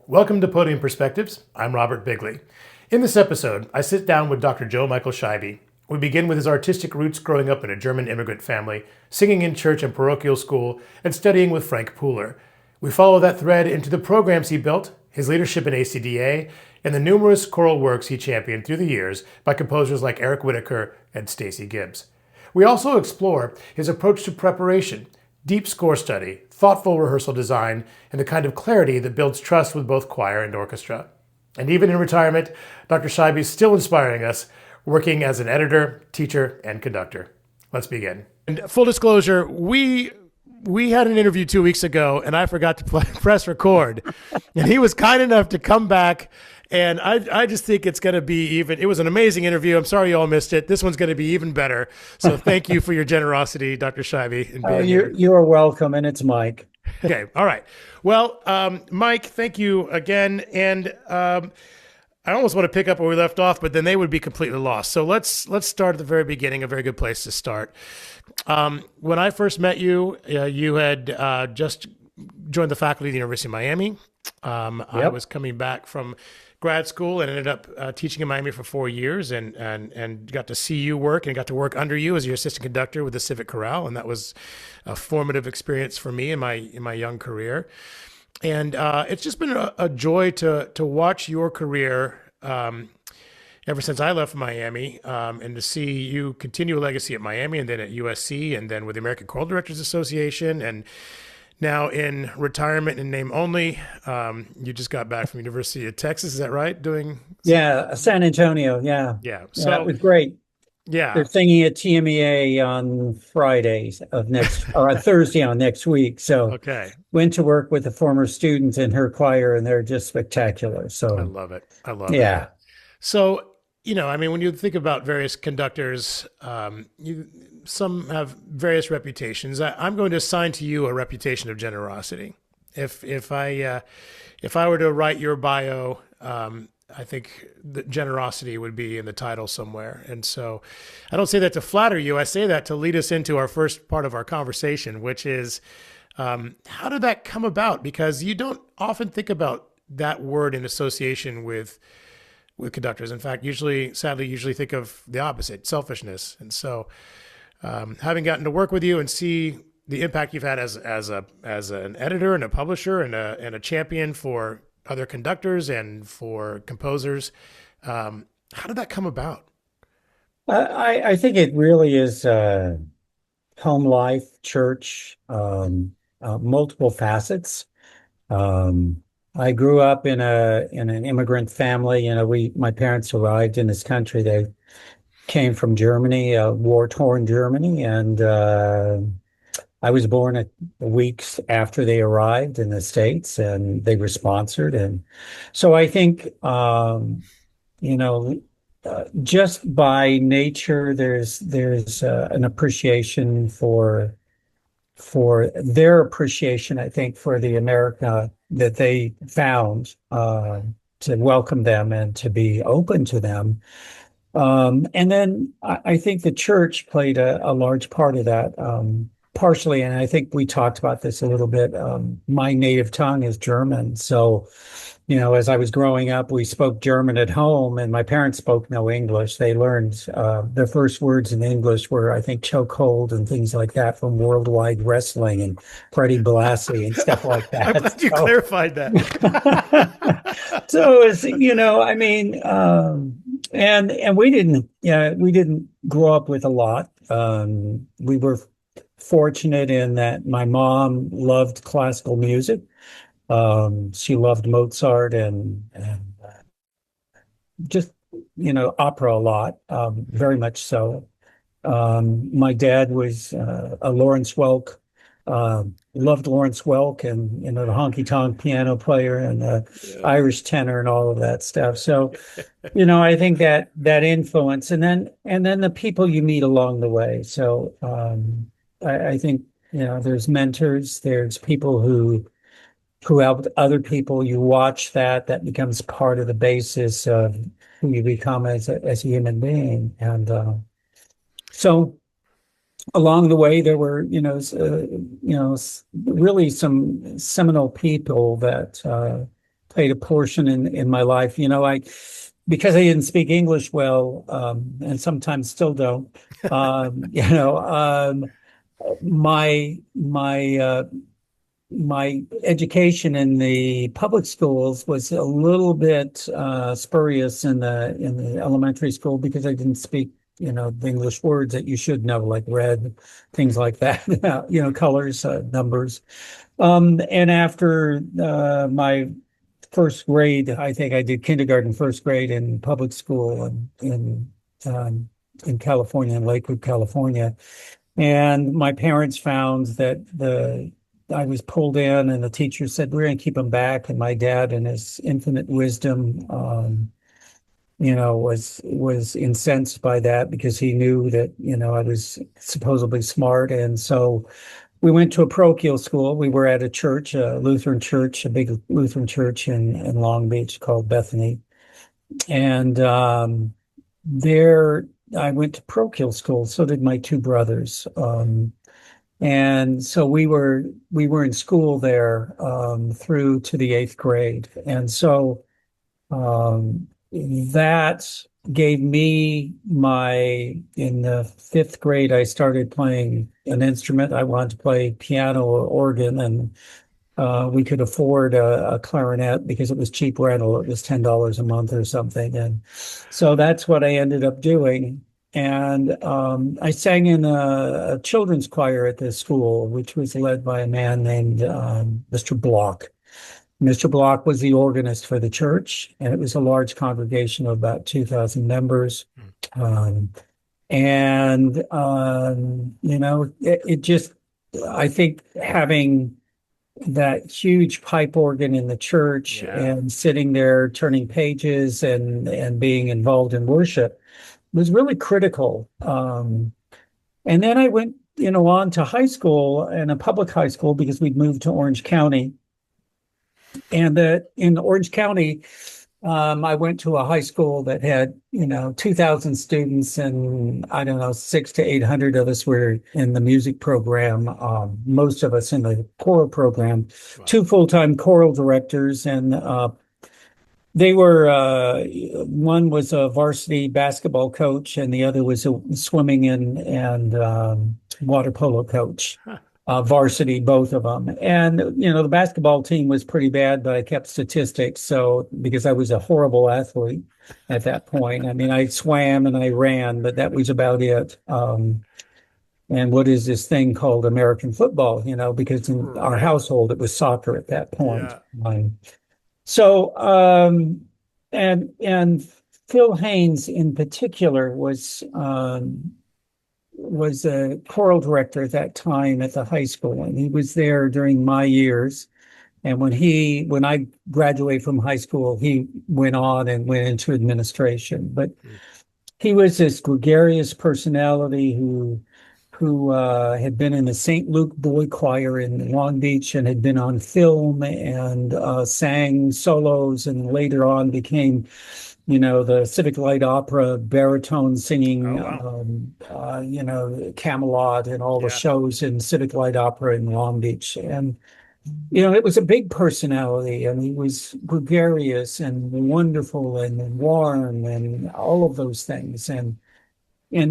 Welcome to Podium Perspectives. I'm Robert Bigley. In this episode, I sit down with Dr. Joe Michael Scheibe. We begin with his artistic roots growing up in a German immigrant family, singing in church and parochial school, and studying with Frank Pooler. We follow that thread into the programs he built, his leadership in ACDA, and the numerous choral works he championed through the years by composers like Eric Whitacre and Stacey Gibbs. We also explore his approach to preparation, deep score study, thoughtful rehearsal design, and the kind of clarity that builds trust with both choir and orchestra. And even in retirement, Dr. Scheibe is still inspiring us, working as an editor, teacher, and conductor. Let's begin. And full disclosure, we had an interview 2 weeks ago, and I forgot to press record. And he was kind enough to come back, and I just think it's going to be even. It was an amazing interview. I'm sorry you all missed it. This one's going to be even better. So thank you for your generosity, Dr. Scheibe. In being here. You are welcome, and it's Mike. Okay, all right. Well, Mike, thank you again. And I almost want to pick up where we left off, but then they would be completely lost. So let's start at the very beginning, a very good place to start. When I first met you, you had just joined the faculty of the University of Miami. I was coming back from grad school and ended up teaching in Miami for 4 years and got to see you work and got to work under you as your assistant conductor with the Civic Chorale. And that was a formative experience for me in my young career. And it's just been a joy to watch your career ever since I left Miami, and to see you continue a legacy at Miami and then at USC and then with the American Choral Directors Association, and now in retirement in name only. You just got back from University of Texas, is that right? Yeah, San Antonio. Yeah. So that was great. Yeah. They're singing at TMEA on Fridays of next, or on Thursday on next week. So Okay. went to work with a former student in her choir, and they're just spectacular. So I love it. It. Yeah. So, when you think about various conductors, some have various reputations. I'm going to assign to you a reputation of generosity. If I were to write your bio, I think that generosity would be in the title somewhere. And so I don't say that to flatter you. I say that to lead us into our first part of our conversation, which is how did that come about? Because you don't often think about that word in association with conductors. In fact, sadly, usually think of the opposite, selfishness. And so having gotten to work with you and see the impact you've had as an editor and a publisher and a champion for other conductors and for composers, how did that come about? I think it really is home life, church, multiple facets. I grew up in an immigrant family. My parents arrived in this country. They came from Germany, war-torn Germany, and I was born weeks after they arrived in the States, and they were sponsored. And so I think, just by nature, there's an appreciation for their appreciation, I think, for the America that they found, to welcome them and to be open to them. And then I think the church played a large part of that, partially. And I think we talked about this a little bit. My native tongue is German. So, as I was growing up, we spoke German at home, and my parents spoke no English. They learned their first words in English were, I think, chokehold and things like that from Worldwide Wrestling and Freddie Blassie and stuff like that. I'm glad you clarified that. So it's, and we didn't grow up with a lot. We were fortunate in that my mom loved classical music. She loved Mozart and just, opera a lot, very much so. My dad was a Lawrence Welk, loved Lawrence Welk and, the honky-tonk piano player and the Irish tenor and all of that stuff. So, I think that influence and then the people you meet along the way. So I think, there's mentors, there's people who helped other people. You watch that becomes part of the basis of who you become as a human being. And so along the way, there were, really some seminal people that played a portion in my life. Because I didn't speak English well, and sometimes still don't. Um, you know, um, my my education in the public schools was a little bit spurious in the elementary school because I didn't speak, the English words that you should know, like red, things like that, colors, numbers. And after my first grade, I think I did kindergarten, first grade in public school um, in California, in Lakewood, California. And my parents found that the I was pulled in, and the teacher said, "We're going to keep him back." And my dad, in his infinite wisdom, was incensed by that because he knew that, I was supposedly smart. And so we went to a parochial school. We were at a church, a Lutheran church, a big Lutheran church in Long Beach called Bethany. And there I went to parochial school. So did my two brothers. And so we were in school there through to the eighth grade. And so that gave me in the fifth grade, I started playing an instrument. I wanted to play piano or organ, and we could afford a clarinet because it was cheap rental. It was $10 a month or something. And so that's what I ended up doing. And I sang in a children's choir at the school, which was led by a man named Mr. Block. Mr. Block was the organist for the church, and it was a large congregation of about 2,000 members. Um, and, it just, I think having that huge pipe organ in the church Yeah. and sitting there turning pages and being involved in worship was really critical. And then I went, on to high school and a public high school because we'd moved to Orange County. And in Orange County, I went to a high school that had, 2,000 students, and I don't know, 600 to 800 of us were in the music program, most of us in the choral program, Wow. two full-time choral directors, and they were, one was a varsity basketball coach, and the other was a swimming and water polo coach. Huh. Varsity, both of them. And, the basketball team was pretty bad, but I kept statistics. So, because I was a horrible athlete at that point, I mean, I swam and I ran, but that was about it. And what is this thing called American football, because in our Right. household, it was soccer at that point. Yeah. So, and Phil Haynes in particular was a choral director at that time at the high school, and he was there during my years. And when I graduated from high school, he went on and went into administration. But he was this gregarious personality who had been in the St. Luke Boy Choir in Long Beach and had been on film and sang solos, and later on became the Civic Light Opera baritone singing, Oh, wow. Camelot and all the Yeah. shows in Civic Light Opera in Long Beach. And, it was a big personality, and he was gregarious and wonderful and warm and all of those things. And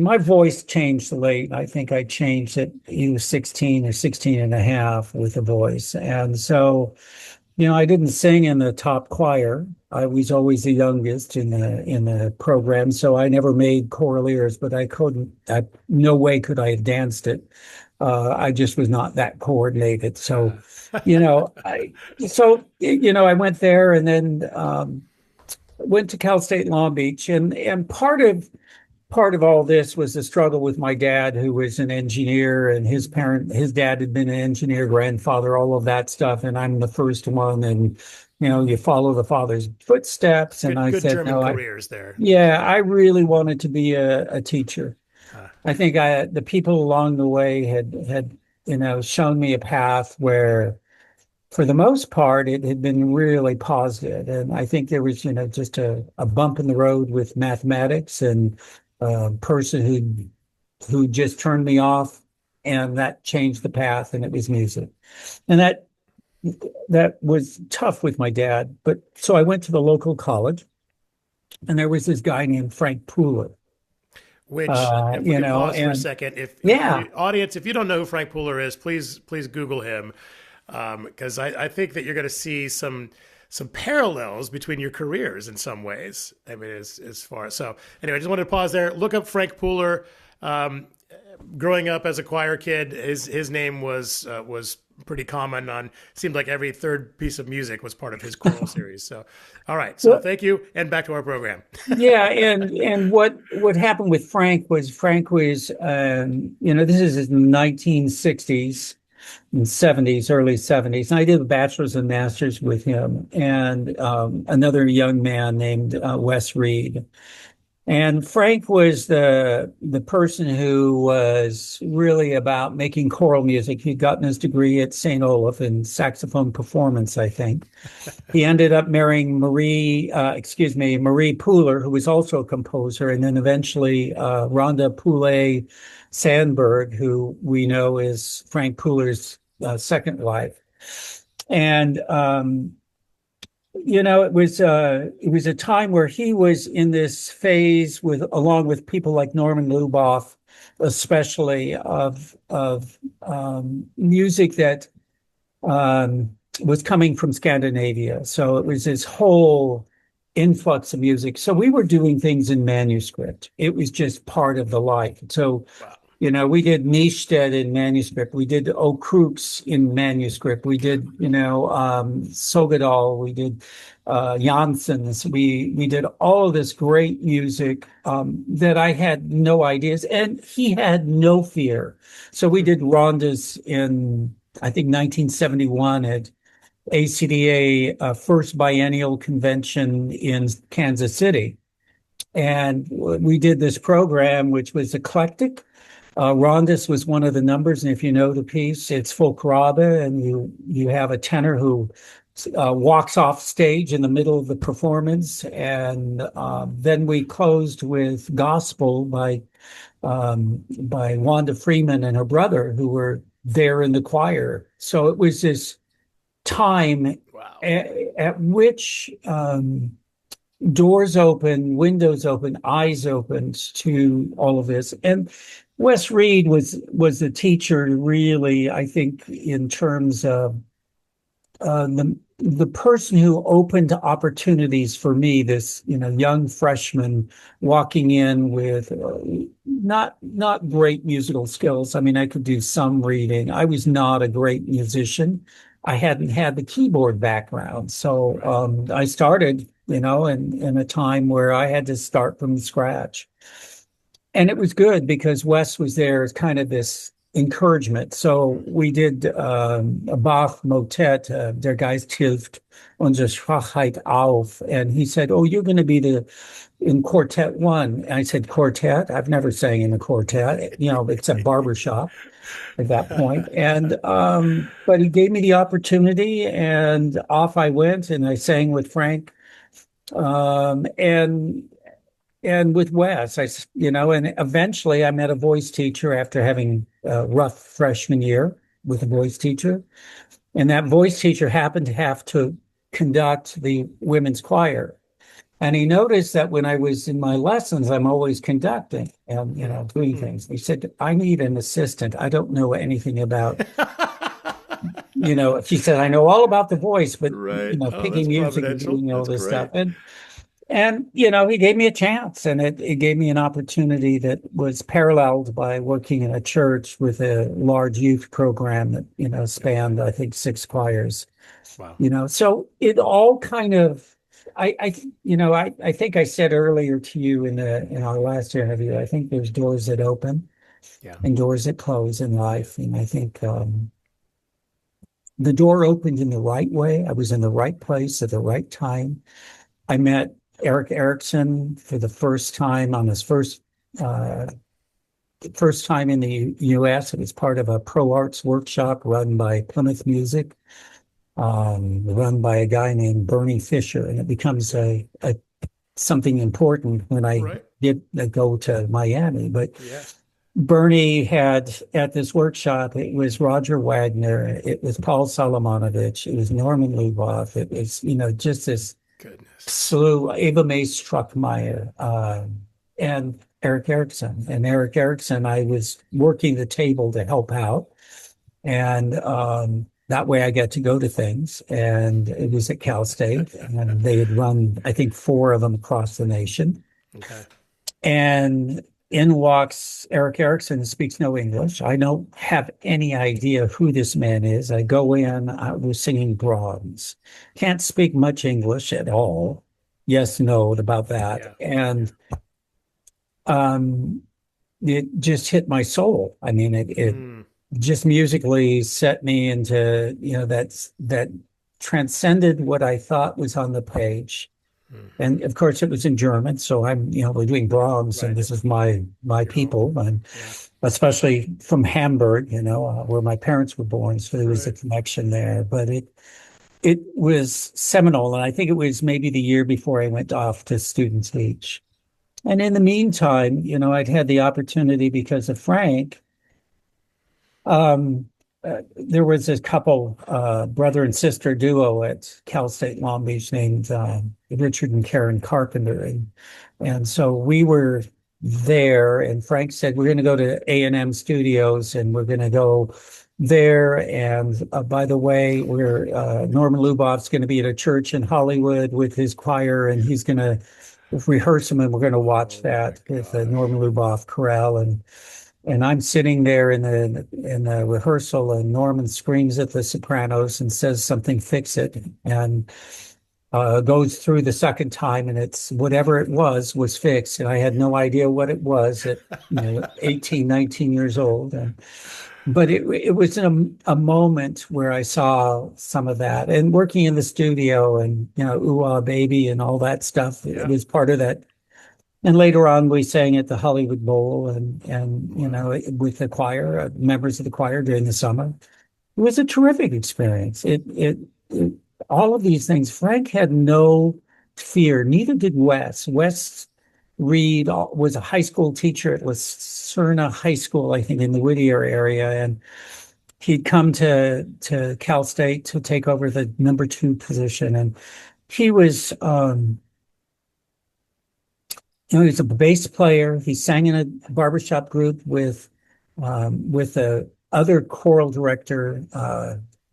my voice changed late. I think I changed at he was 16 or 16 and a half with a voice. And so, I didn't sing in the top choir. I was always the youngest in the program, so I never made choral ears, but I couldn't. No way could I have danced it. I just was not that coordinated. So, I went there and then went to Cal State Long Beach, and part of all this was the struggle with my dad, who was an engineer, and his dad had been an engineer, grandfather, all of that stuff. And I'm the first one. And, you follow the father's footsteps. And I Good said, German no, careers there. I really wanted to be a teacher. I think the people along the way had, shown me a path where, for the most part, it had been really positive. And I think there was, just a bump in the road with mathematics, and a person who just turned me off, and that changed the path, and it was music. And that that was tough with my dad. But so I went to the local college, and there was this guy named Frank Pooler. Which, if we You can know, pause for a and second, if yeah, the audience, if you don't know who Frank Pooler is, please Google him, because I think that you're going to see some parallels between your careers in some ways. I mean, as far as so. Anyway, I just wanted to pause there. Look up Frank Pooler. Um, Growing up as a choir kid, his name was pretty common on. Seemed like every third piece of music was part of his choral series. So, all right. So well, thank you, and back to our program. yeah, and what happened with Frank was you know, this is in the 1960s and 70s, early 70s, and I did a bachelor's and master's with him and another young man named Wes Reed. And Frank was the person who was really about making choral music. He'd gotten his degree at St. Olaf in saxophone performance, I think. He ended up marrying Marie Pooler, who was also a composer, and then eventually Rhonda Poulet Sandberg, who we know is Frank Pooler's second wife. And you know, it was a time where he was in this phase with along with people like Norman Luboff, especially of music that was coming from Scandinavia. So it was this whole influx of music. So we were doing things in manuscript. It was just part of the life. So Wow. you know, we did Niestedt in manuscript. We did O Krooks in manuscript. We did, you know, Sogadal. We did Janssens. We did all of this great music that I had no ideas, and he had no fear. So we did rondas in, I think, 1971 at ACDA first biennial convention in Kansas City. And we did this program, which was eclectic. Rondas was one of the numbers, and if you know the piece, it's Folkrabe, and you have a tenor who walks off stage in the middle of the performance, and then we closed with gospel by Wanda Freeman and her brother, who were there in the choir. So it was this time Wow. at which doors open, windows open, eyes opened to all of this. And Wes Reed was the teacher, really, I think, in terms of the person who opened opportunities for me, this, you know, young freshman walking in with not great musical skills. I mean, I could do some reading. I was not a great musician. I hadn't had the keyboard background. So Right. I started, you know, in a time where I had to start from scratch. And it was good because Wes was there as kind of this encouragement. So we did a Bach motet, Der Geist hilft unsere Schwachheit auf. And he said, "Oh, you're going to be in quartet one." And I said, "Quartet? I've never sang in a quartet." You know, it's a barbershop at that point. And but he gave me the opportunity, and off I went, and I sang with Frank. Um, and and with Wes, you know, and eventually I met a voice teacher after having a rough freshman year with a voice teacher. And that voice teacher happened to have to conduct the women's choir. And he noticed that when I was in my lessons, I'm always conducting and, you know, doing things. He said, "I need an assistant. I don't know anything about, you know," she said, "I know all about the voice, but, you Right. know, Oh, that's picking music and providential. doing all That's this stuff." great. And you know, he gave me a chance, and it gave me an opportunity that was paralleled by working in a church with a large youth program that, you know, spanned, I think, six choirs. Wow. You know, so it all kind of, you know, I think I said earlier to you in our last interview, I think there's doors that open Yeah. and doors that close in life, and I think the door opened in the right way. I was in the right place at the right time. I met Eric Erickson for the first time on his uh, first time in the U.S. It was part of a pro arts workshop run by Plymouth Music, run by a guy named Bernie Fisher, and it becomes something important when I Right. did go to Miami. But Yeah. Bernie had at this workshop, it was Roger Wagner, it was Paul Solomonovich, it was Norman Luboff, it was, just this Goodness. slew, Eva Mae Struckmeyer, and Eric Erickson. And Eric Erickson, I was working the table to help out. And that way I got to go to things. And it was at Cal State. And they had run, I think, four of them across the nation. Okay. And in walks Eric Erickson, who speaks no English. I don't have any idea who this man is. I go in, I was singing Brahms. Can't speak much English at all. Yes, no, about that. Yeah. And um, it just hit my soul. I mean, it Mm. just musically set me into, that transcended what I thought was on the page. And of course, it was in German, so we're doing Brahms, and Right. this is my Your home. people, and Yeah. especially from Hamburg, where my parents were born, so there was a Right. connection there. But it was seminal, and I think it was maybe the year before I went off to student teach. And in the meantime, I'd had the opportunity because of Frank. Um, there was a couple, brother and sister duo at Cal State Long Beach named Richard and Karen Carpenter, and so we were there. And Frank said we're going to go to A&M Studios, and we're going to go there. And by the way, we're Norman Luboff's going to be at a church in Hollywood with his choir, and he's going to rehearse them, and we're going to watch Oh my that with the gosh. Norman Luboff chorale. And I'm sitting there in the rehearsal, and Norman screams at the sopranos and says something, fix it, and goes through the second time, and it's whatever it was fixed. And I had no idea what it was at 18, 19 years old. But it was a moment where I saw some of that, and working in the studio, and Ooh Ah Baby and all that stuff. It Yeah. was part of that. And later on, we sang at the Hollywood Bowl, and Wow. with the choir, members of the choir during the summer. It was a terrific experience. It all of these things. Frank had no fear. Neither did Wes. Wes Reed was a high school teacher at Lucerna High School, I think, in the Whittier area, and he'd come to Cal State to take over the number 2 position, and he was. He's a bass player. He sang in a barbershop group with a other choral director,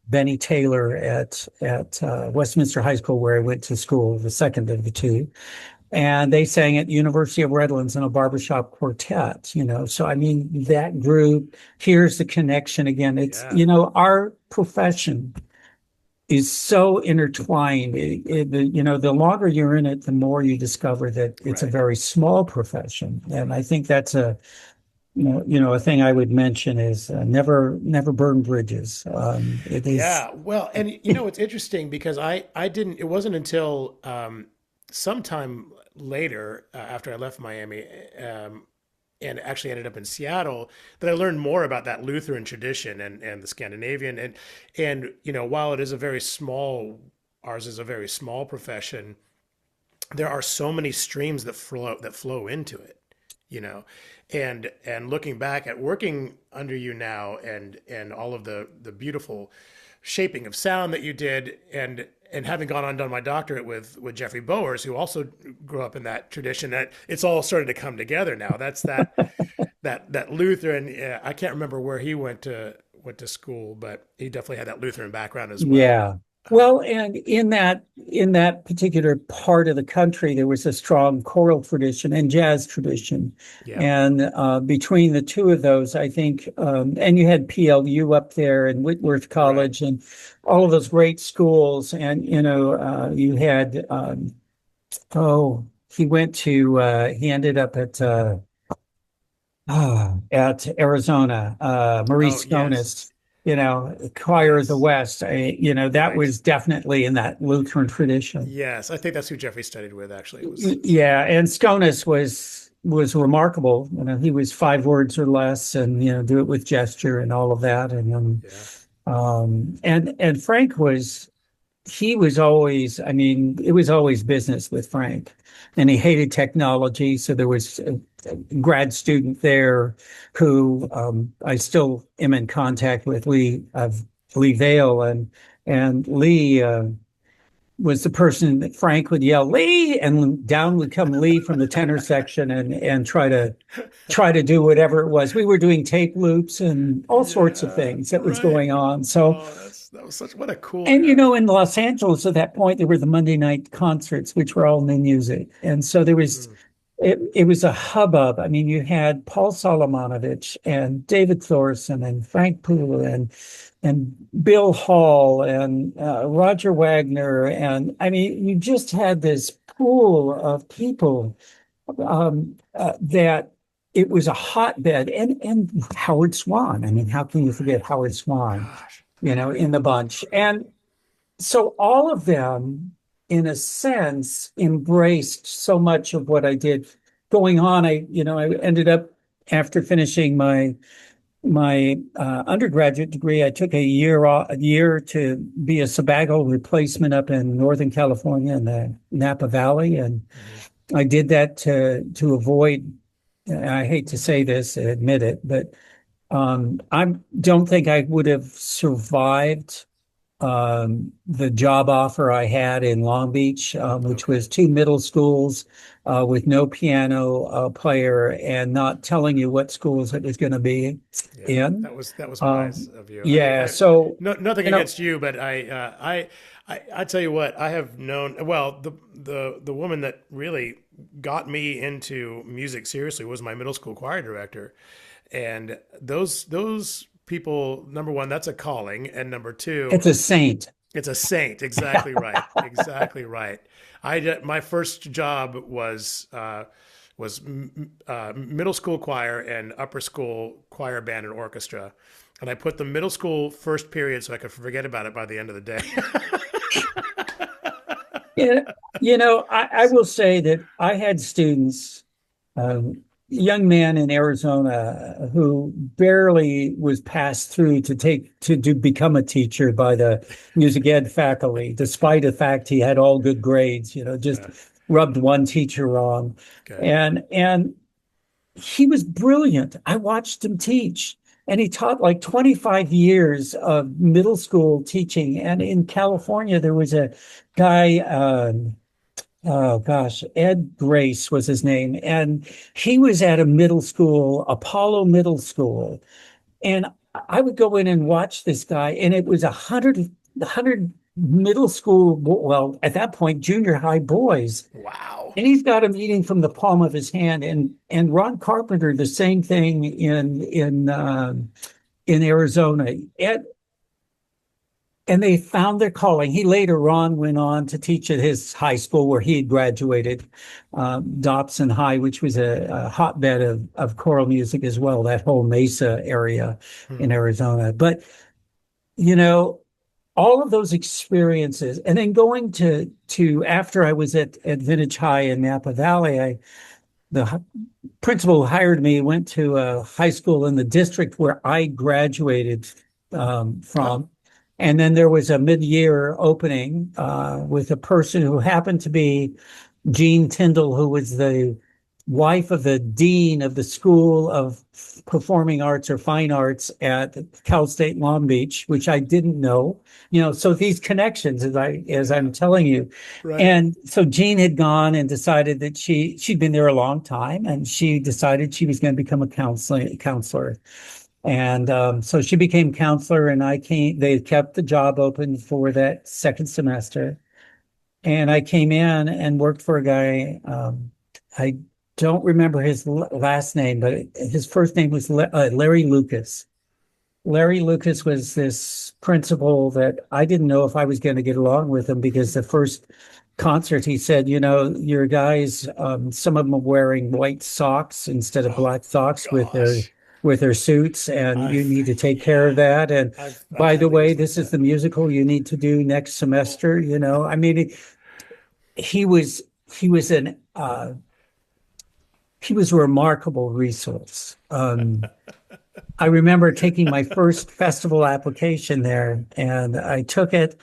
Benny Taylor at Westminster High School, where I went to school, the second of the two. And they sang at University of Redlands in a barbershop quartet. So I mean, that group, here's the connection again. It's, Yeah. Our profession is so intertwined. The longer you're in it, the more you discover that it's a Right. very small profession. And I think that's a thing I would mention is never burn bridges. It is, Yeah. Well, and it's interesting because I didn't. It wasn't until sometime later after I left Miami. And actually ended up in Seattle, that I learned more about that Lutheran tradition and the Scandinavian. And while it is a very small, ours is a very small profession, there are so many streams that flow into it, you know. And looking back at working under you now, and all of the beautiful shaping of sound that you did, and having gone on and done my doctorate with Jeffrey Bowers, who also grew up in that tradition, that it's all starting to come together now. That's that Lutheran. I can't remember where he went to school, but he definitely had that Lutheran background as well. yeah. Well, and in that particular part of the country, there was a strong choral tradition and jazz tradition, Yeah. and between the two of those, I think, and you had PLU up there and Whitworth Right. College and all of those great schools, and you had he ended up at Arizona, Oh Maurice yes. Schonis, Choir of the Yes. West. That Right. was definitely in that Lutheran tradition. Yes. I think that's who Jeffrey studied with. Actually, it was. Yeah, and Schonis was remarkable. He was 5 words or less, and do it with gesture and all of that. And Yeah. and Frank was he was always, I mean, it was always business with Frank, and he hated technology. So there was a grad student there who I still am in contact with, Lee Vale, and Lee was the person that Frank would yell Lee, and down would come Lee from the tenor section and try to do whatever it was. We were doing tape loops and all sorts of Yeah, things that was right. going on. So, Oh, that was such what a cool and era. in Los Angeles at that point, there were the Monday night concerts, which were all new music. And so Mm, it was a hubbub. I mean, you had Paul Solomonovich and David Thorson and Frank Poole and Bill Hall and Roger Wagner. And I mean, you just had this pool of people that it was a hotbed. And Howard Swan. I mean, how can you forget right. Howard Swan, Gosh. in the bunch? And so all of them, in a sense, embraced so much of what I did going on. I ended up after finishing my undergraduate degree. I took a year to be a sabbatical replacement up in Northern California in the Napa Valley, and Hmm. I did that to avoid. I hate to say this, admit it, but I don't think I would have survived the job offer I had in Long Beach, which Okay. was two middle schools with no piano player and not telling you what schools it was going to be Yeah, in. that was wise Um, of you. I mean, yeah, so, no, nothing you know, against you, but I tell you what, I have known. Well, the woman that really got me into music seriously was my middle school choir director, and those people. Number one, that's a calling, and number two, it's a saint. it's a saint. Exactly right. Exactly right. My first job was middle school choir and upper school choir band and orchestra, and I put the middle school first period so I could forget about it by the end of the day. Yeah, I will say that I had students, um, young man in Arizona who barely was passed through to become a teacher by the music ed faculty, despite the fact he had all good grades, just Yeah. rubbed one teacher wrong. Okay. And he was brilliant. I watched him teach. And he taught like 25 years of middle school teaching. And in California, there was a guy, oh gosh, Ed Grace was his name. And he was at a middle school, Apollo Middle School. And I would go in and watch this guy, and it was 100 middle school, well, at that point, junior high boys. Wow. And he's got them eating from the palm of his hand. And Ron Carpenter, the same thing in Arizona. And they found their calling. He later on went on to teach at his high school where he had graduated, Dobson High, which was a hotbed of choral music as well, that whole Mesa area Hmm. in Arizona. But, you know, all of those experiences, and then going to after I was at Vintage High in Napa Valley, the principal who hired me went to a high school in the district where I graduated Oh, from. And then there was a mid-year opening with a person who happened to be Jean Tyndall, who was the wife of the dean of the School of Performing Arts or Fine Arts at Cal State Long Beach, which I didn't know. So these connections, as yeah. I'm telling you. Right. And so Jean had gone and decided that she'd been there a long time, and she decided she was going to become a counselor. And so she became counselor, and they kept the job open for that second semester. And I came in and worked for a guy. I don't remember his last name, but his first name was Larry Lucas. Larry Lucas was this principal that I didn't know if I was going to get along with him, because the first concert he said, your guys, some of them are wearing white socks instead of Oh black socks gosh. with their suits, and you I've need to take care of yeah. that. And I've by the had way, leaders like this is that. the musical you need to do next semester. I mean, he was he was an he was a remarkable resource. I remember taking my first festival application there, and I took it,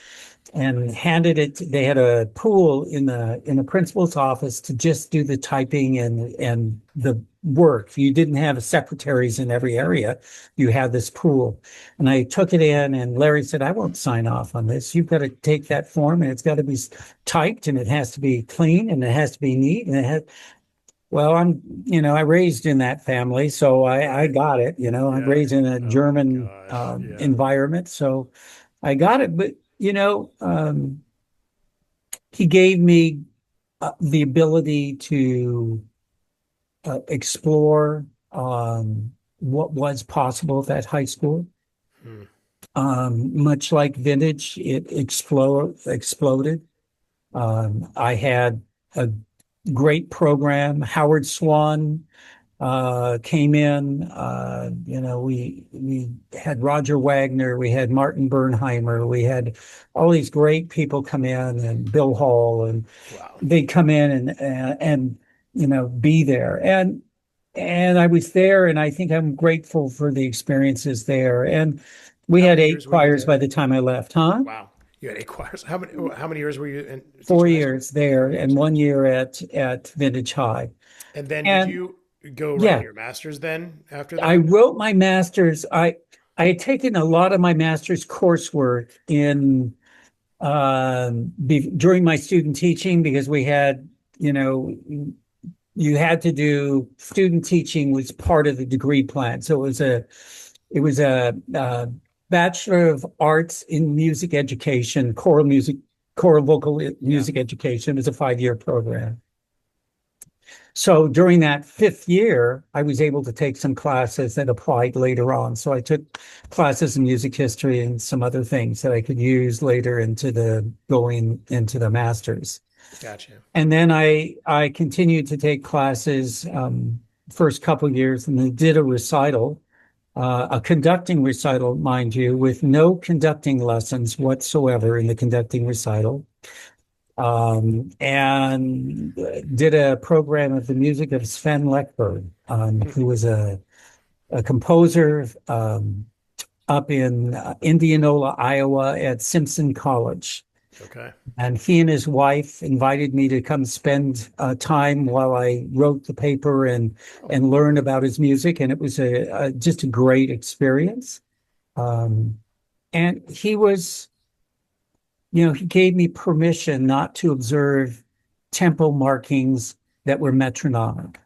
and handed it. They had a pool in the principal's office to just do the typing and the work. You didn't have secretaries in every area. You had this pool. And I took it in, and Larry said, I won't sign off on this. You've got to take that form, and it's got to be typed, and it has to be clean, and it has to be neat, and it has. Well, I raised in that family, so I Right. got it. I Yeah. raised in a Oh my German gosh. Yeah. environment, so I got it. But he gave me the ability to explore what was possible at that high school. Hmm. Much like Vintage, it exploded. I had a great program. Howard Swan came in. We had Roger Wagner, we had Martin Bernheimer, we had all these great people come in, and Bill Hall, and Wow. they'd come in and be there. And I was there, and I think I'm grateful for the experiences there. And we How had many eight years were you choirs by there? the time I left, huh? Wow. You had eight choirs. How many years were you Four teaching high school? years there 4 years. and 1 year at Vintage High. And then did And you go write yeah, your master's then after I that? wrote my master's. I had taken a lot of my master's coursework during my student teaching, because we had, you know, you had to do student teaching was part of the degree plan. So it was a Bachelor of Arts in Music Education, choral vocal Yeah. music education. It was a 5-year program. So during that 5th year, I was able to take some classes that applied later on. So I took classes in music history and some other things that I could use later going into the master's. Gotcha. And then I continued to take classes first couple years, and then did a recital, a conducting recital, mind you, with no conducting lessons whatsoever in the conducting recital. And did a program of the music of Sven Lekberg, who was a composer up in Indianola, Iowa at Simpson College. Okay. And he and his wife invited me to come spend time while I wrote the paper Oh, and learn about his music. And it was just a great experience. Um, and he gave me permission not to observe tempo markings that were metronomic.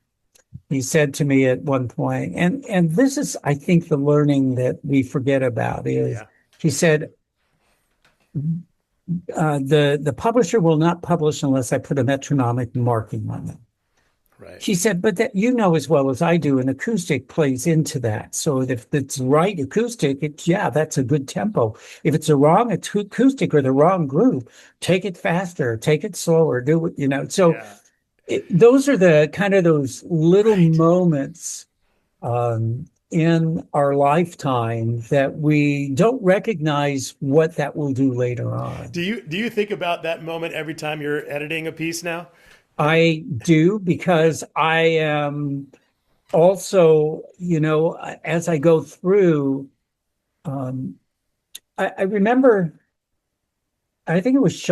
He said to me at one point, and this is, I think, the learning that we forget about is, yeah. he said, the publisher will not publish unless I put a metronomic marking on it. Right. He said, but that as well as I do, an acoustic plays into that. So if it's right acoustic, that's a good tempo. If it's a wrong acoustic or the wrong groove, take it faster, take it slower, do it. So Yeah. those are the kind of those little Right. moments in our lifetime that we don't recognize what that will do later on. Do you think about that moment every time you're editing a piece now? I do, Yeah. because I am also, as I go through, um, I remember, I think it was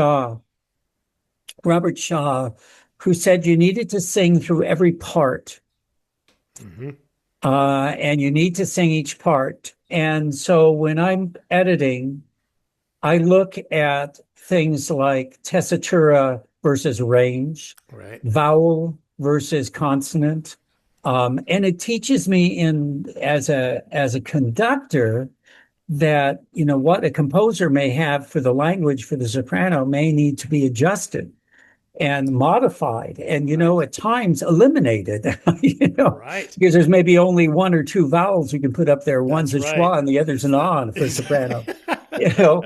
Robert Shaw, who said you needed to sing through every part, Hmm. and you need to sing each part. And so when I'm editing, I look at things like tessitura versus range, Right. vowel versus consonant. And it teaches me as a conductor that, what a composer may have for the language for the soprano may need to be adjusted and modified and, Right. at times eliminated, Right. because there's maybe only one or two vowels you can put up there. One's That's a right. schwa and the other's an on for Exactly. soprano, you know.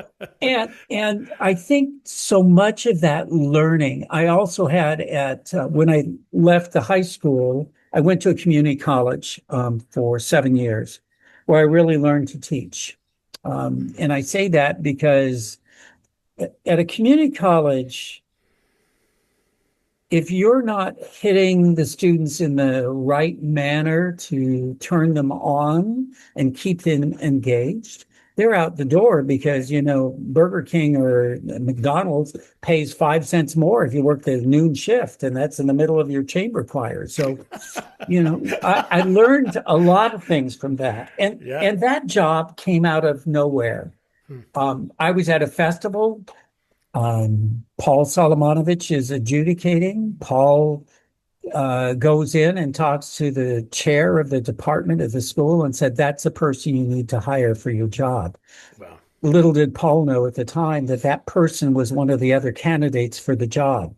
And I think so much of that learning, I also had when I left the high school, I went to a community college for 7 years where I really learned to teach. And I say that because at a community college, if you're not hitting the students in the right manner to turn them on and keep them engaged, they're out the door because, Burger King or McDonald's pays 5 cents more if you work the noon shift, and that's in the middle of your chamber choir. So, I learned a lot of things from that. And Yeah. and that job came out of nowhere. Hmm. I was at a festival. Paul Solomonovich is adjudicating. Paul goes in and talks to the chair of the department of the school and said, "That's the person you need to hire for your job." Wow. Little did Paul know at the time that that person was one of the other candidates for the job.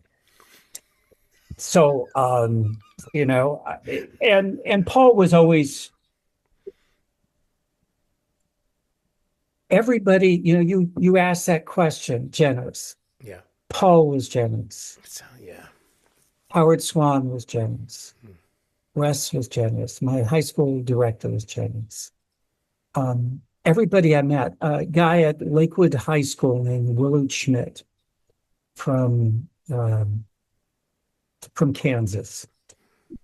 So, and Paul was always everybody. You asked that question, generous. Yeah. Paul was generous. Yeah. Howard Swan was generous. Wes was generous. My high school director was generous. Everybody I met, a guy at Lakewood High School named Willard Schmidt from Kansas.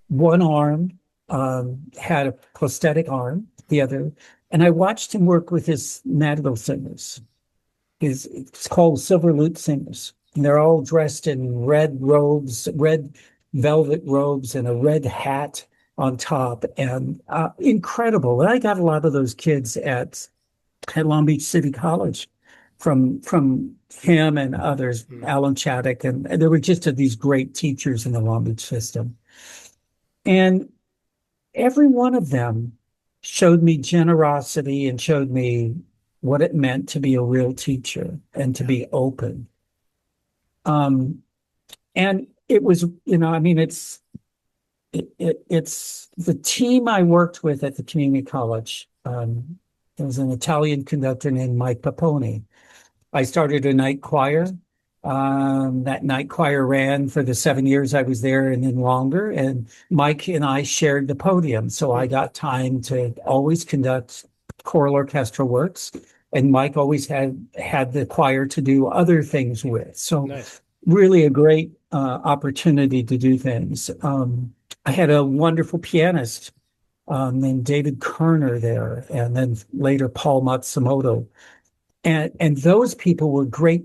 One arm had a prosthetic arm, the other, and I watched him work with his madrigal singers. It's called Silver Lute Singers. And they're all dressed in red robes, red velvet robes, and a red hat on top, and incredible. And I got a lot of those kids at Long Beach City College from him and others, Alan Chaddock, and there were just these great teachers in the Long Beach system. And every one of them showed me generosity and showed me what it meant to be a real teacher and to be open. And it was, it's the team I worked with at the community college. There was an Italian conductor named Mike Paponi. I started a night choir. That night choir ran for the 7 years I was there and then longer. And Mike and I shared the podium. So I got time to always conduct choral orchestral works. And Mike always had the choir to do other things with. So Nice. really a great opportunity to do things. I had a wonderful pianist named David Kerner there, and then later Paul Matsumoto. And those people were great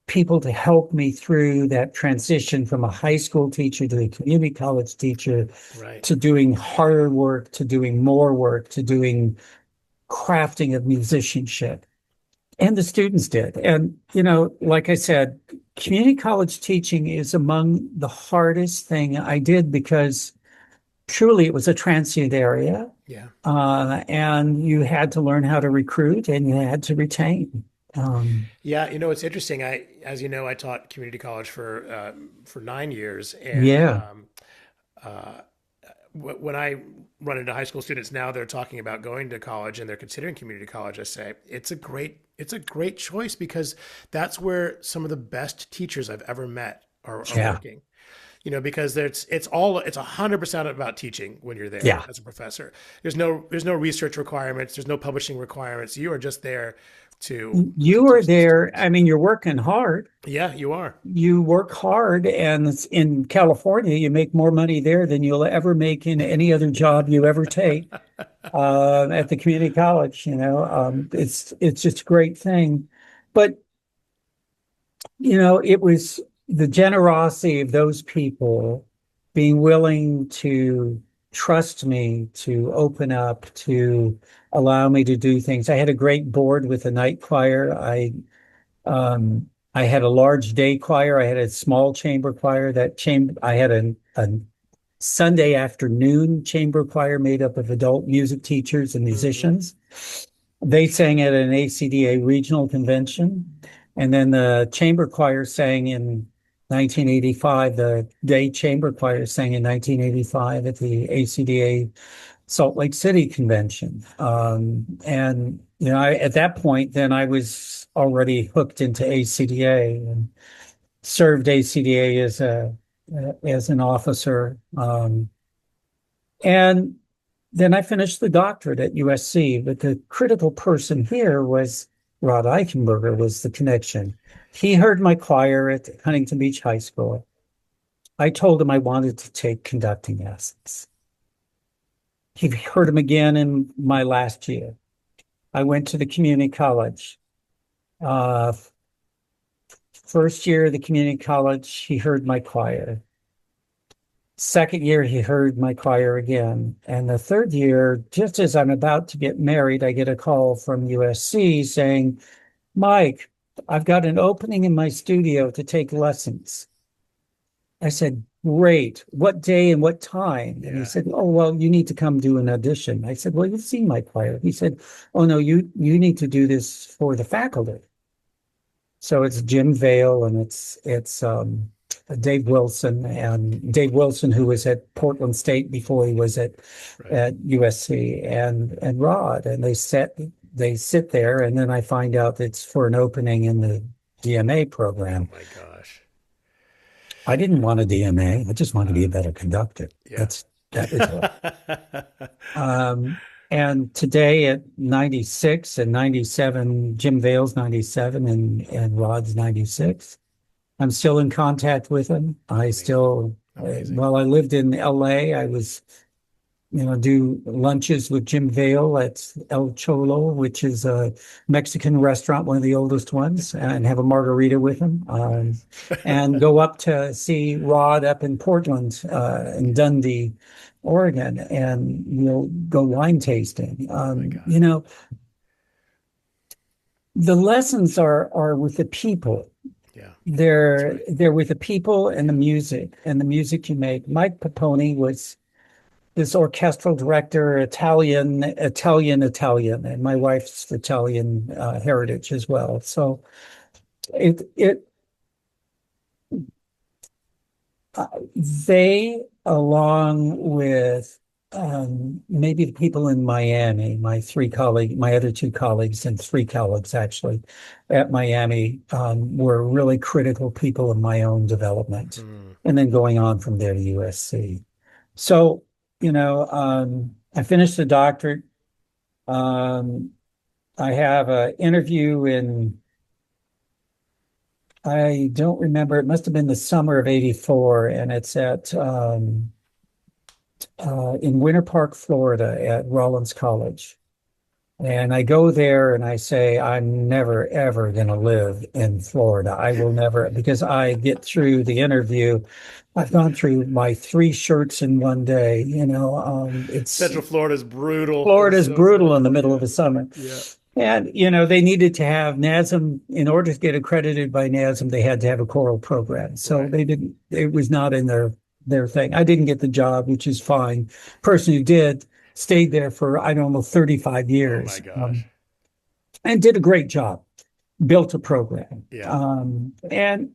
people to help me through that transition from a high school teacher to a community college teacher, Right. to doing harder work, to doing more work, to doing crafting of musicianship. And the students did. And, like I said, community college teaching is among the hardest thing I did because truly it was a transient area. Yeah. And you had to learn how to recruit and you had to retain. Yeah, it's interesting. As you know, I taught community college for 9 years, and Yeah. uh, when I run into high school students now, they're talking about going to college and they're considering community college. I say it's a great choice because that's where some of the best teachers I've ever met are Yeah. working. Because it's 100% about teaching when you're there Yeah. as a professor. There's no research requirements. There's no publishing requirements. You are just there to You are teach the there. students. I mean, you're working hard. Yeah, you are. You work hard, and in California, you make more money there than you'll ever make in any other job you ever take at the community college. It's just a great thing. But it was the generosity of those people being willing to trust me, to open up, to allow me to do things. I had a great board with a night choir. I had a large day choir. I had a small chamber choir. I had a Sunday afternoon chamber choir made up of adult music teachers and musicians. They sang at an ACDA regional convention. And then the chamber choir sang in 1985. The day chamber choir sang in 1985 at the ACDA Salt Lake City convention. And at that point, then I was already hooked into ACDA and served ACDA as an officer. And then I finished the doctorate at USC. But the critical person here was Rod Eichenberger, was the connection. He heard my choir at Huntington Beach High School. I told him I wanted to take conducting lessons. He heard him again in my last year. I went to the community college. Uh, First year of the community college, he heard my choir. Second year, he heard my choir again. And the third year, just as I'm about to get married, I get a call from USC saying, Mike, I've got an opening in my studio to take lessons. I said, great. What day and what time? And he Yeah. said, oh, well, you need to come do an audition. I said, well, you've seen my choir. He said, oh, no, you need to do this for the faculty. So it's Jim Vale and it's Dave Wilson, and Dave Wilson, who was at Portland State before he was Right. at USC, and Rod, and they sit there, and then I find out it's for an opening in the DMA program. Oh my gosh. I didn't want a DMA. I just wanted to be a better conductor. Yeah. That is what. And today at 96 and 97, Jim Vale's 97 and Rod's 96. I'm still in contact with him. I still, Amazing. while I lived in LA, I was, do lunches with Jim Vale at El Cholo, which is a Mexican restaurant, one of the oldest ones, and have a margarita with him. And go up to see Rod up in Portland, in Dundee, Oregon, and we'll go wine tasting. Oh my God. The lessons are with the people. Yeah. They're with the people and the music you make. Mike Paponi was this orchestral director, Italian, and my wife's Italian heritage as well. So it they, along with maybe the people in Miami, my other two colleagues, and three colleagues actually at Miami, were really critical people in my own development, and then going on from there to USC. So, I finished the doctorate. I have an interview I don't remember, it must have been the summer of '84, and it's at in Winter Park, Florida, at Rollins College. And I go there and I say, I'm never, ever going to live in Florida. I will never, because I get through the interview. I've gone through my 3 shirts in one day. Central Florida's brutal. Florida's So brutal cold. in the middle of the summer. Yeah. And, they needed to have NASM, in order to get accredited by NASM, they had to have a choral program. So Right. it was not in their thing. I didn't get the job, which is fine. Person who did stayed there for, I don't know, 35 Oh my years, gosh. and did a great job, built a program. Yeah. And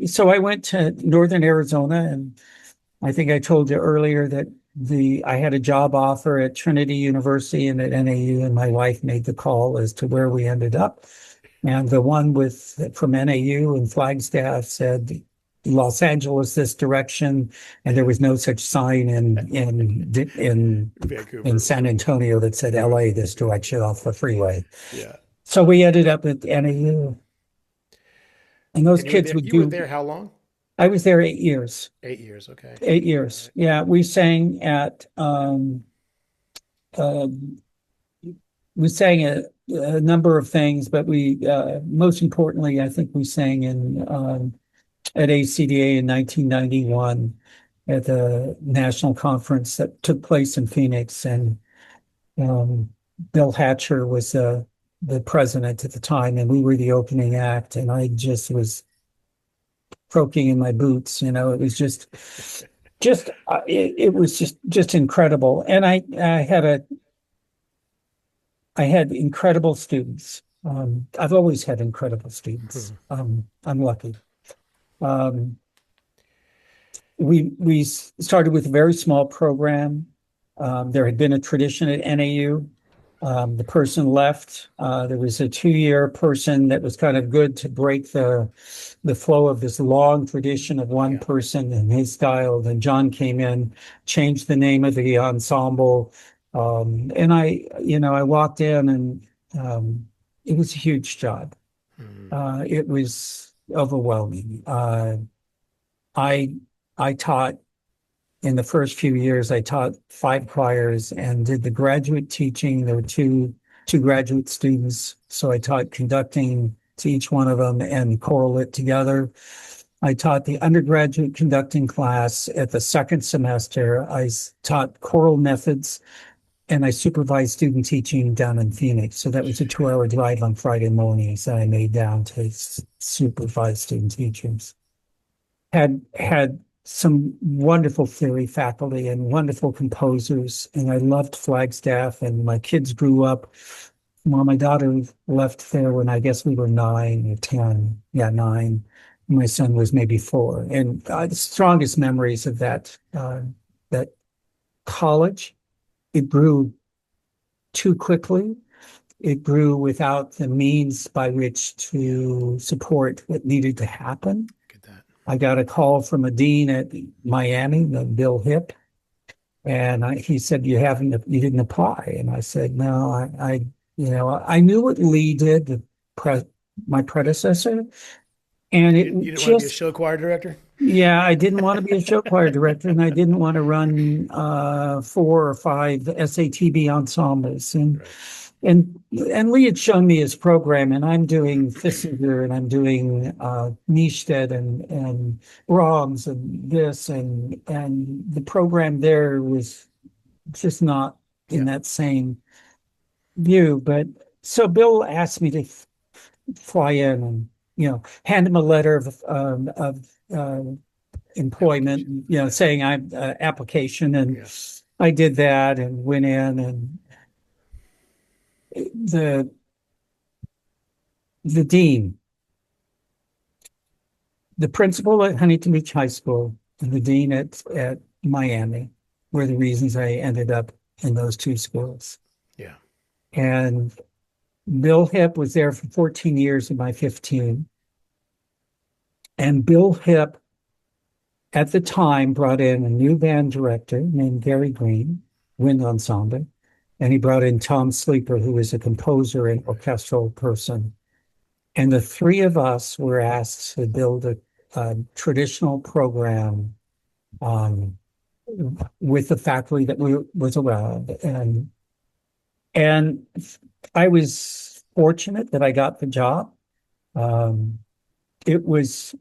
so I went to Northern Arizona, and I think I told you earlier that I had a job offer at Trinity University and at NAU, and my wife made the call as to where we ended up. And the one from NAU and Flagstaff said Los Angeles this direction, and there was no such sign in Vancouver. San Antonio that said LA this direction off the freeway. Yeah. So we ended up at NAU. And those kids would You were there how long? I was there 8 years. 8 years. Okay. 8 years. Yeah, we sang at a number of things, but we most importantly, I think we sang at ACDA in 1991 at the national conference that took place in Phoenix, and Bill Hatcher was the president at the time, and we were the opening act, and I just was croaking in my boots. It was it was just incredible, and I had incredible students. I've always had incredible students. I'm lucky. We started with a very small program. There had been a tradition at NAU. The person left. There was a 2-year person that was kind of good to break the flow of this long tradition of one person and his style. Then John came in, changed the name of the ensemble. And I walked in, and it was a huge job. It was overwhelming. I taught, in the first few years, I taught 5 choirs and did the graduate teaching. There were 2 two graduate students. So I taught conducting to each one of them and choral lit together. I taught the undergraduate conducting class at the second semester. Taught choral methods and I supervised student teaching down in Phoenix. So that was a 2-hour drive on Friday mornings that I made down to supervise student teachers. Had some wonderful theory faculty and wonderful composers, and I loved Flagstaff. And my kids grew up. Well, my daughter left there when I guess we were 9 or 10. Yeah, 9. My son was maybe 4. And the strongest memories of that college. It grew too quickly. It grew without the means by which to support what needed to happen. Get that. I got a call from a dean at Miami, Bill Hipp, and he said, you didn't apply. And I said, no, I knew what Lee did, my predecessor, and You didn't want to be a show choir director? Yeah, I didn't want to be a show choir director, and I didn't want to run 4 or 5 SATB ensembles. Right. And Lee had shown me his program, and I'm doing Fissinger, and I'm doing Niestedt and Brahms and this, and the program there was just not in that same view. But so Bill asked me to fly in and hand him a letter of employment, saying I'm application, and I did that and went in, and the dean, the principal at Huntington Beach High School, and the dean at Miami were the reasons I ended up in those 2 schools. Yeah. And Bill Hipp was there for 14 years of my 15. And Bill Hipp, at the time, brought in a new band director named Gary Green, wind ensemble, and he brought in Tom Sleeper, who was a composer and orchestral person. And the 3 of us were asked to build a traditional program with the faculty that was around. And I was fortunate that I got the job. It was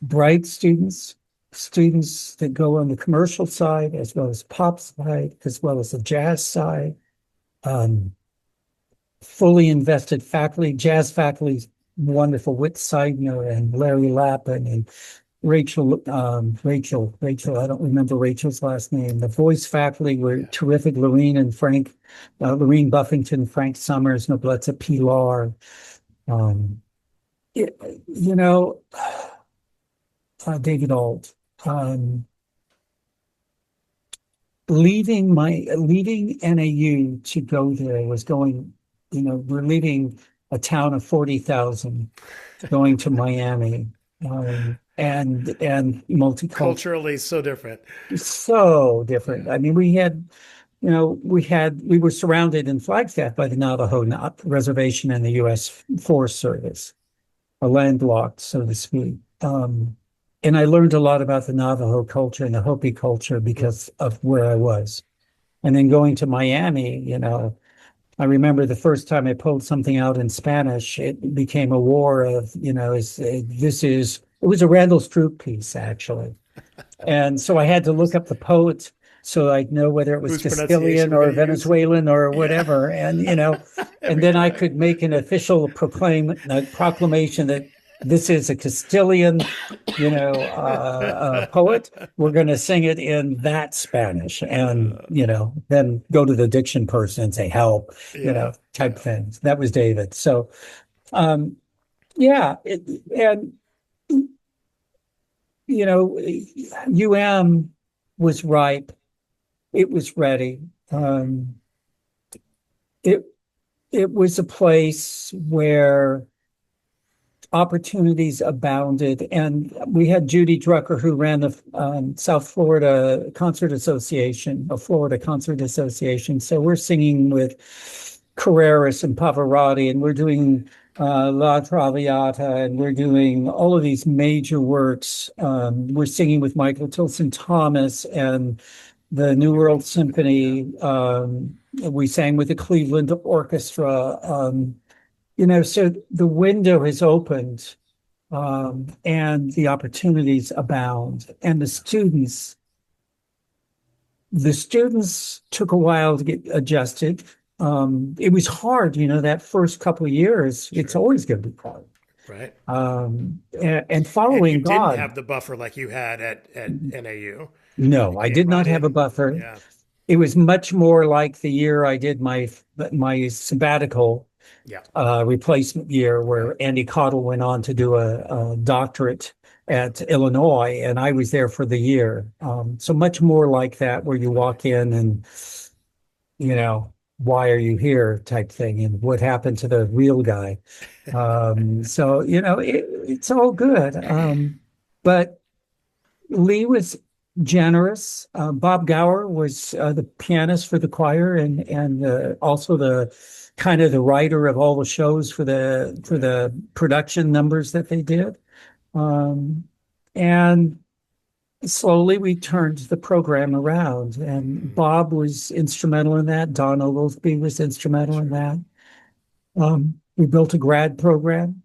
bright students that go on the commercial side, as well as pop side, as well as the jazz side. Fully invested faculty, jazz faculty, wonderful, Whit Seidner and Larry Lappin and Rachel, I don't remember Rachel's last name. The voice faculty were terrific, Lorene Buffington, Frank Summers, Nobleza Pilar. David Alt. Leaving NAU to go there was going, we're leaving a town of 40,000, going to Miami, and multicultural. Culturally so different. So different. I mean, we were surrounded in Flagstaff by the Navajo reservation and the U.S. Forest Service, a landlocked, so to speak. And I learned a lot about the Navajo culture and the Hopi culture because of where I was. And then going to Miami, I remember the first time I pulled something out in Spanish, it became a war of, it was a Randall Stroop piece, actually. And so I had to look up the poet so I'd know whether it was Castilian or Venezuelan or whatever. And, and then I could make an official proclamation that this is a Castilian, poet. We're going to sing it in that Spanish, and then go to the diction person and say help, type things. That was David. So, UM was ripe. It was ready. It was a place where opportunities abounded. And we had Judy Drucker, who ran the South Florida Concert Association, a Florida Concert Association. So we're singing with Carreras and Pavarotti, and we're doing La Traviata, and we're doing all of these major works. We're singing with Michael Tilson Thomas and the New World Yeah. Symphony. We sang with the Cleveland Orchestra. So the window has opened, and the opportunities abound. And the students took a while to get adjusted. It was hard, that first couple of years. It's Sure. always going to be hard. Right. And And you following didn't God. have the buffer like you had at NAU. You No, I came did right not have a in. buffer. Yeah. It was much more like the year I did my sabbatical Yeah. replacement year, Right. where Andy Cottle went on to do a doctorate at Illinois, and I was there for the year. So much more like that, where you Right. walk in and, why are you here type thing, and what happened to the real guy. So, it's all good. But Lee was generous. Bob Gower was the pianist for the choir, and also the kind of the writer of all the shows for the Right. production numbers that they did. Um, and slowly we turned the program around, and Hmm. Bob was instrumental in that. Don Oglesby was instrumental in Sure. that. We built a grad program.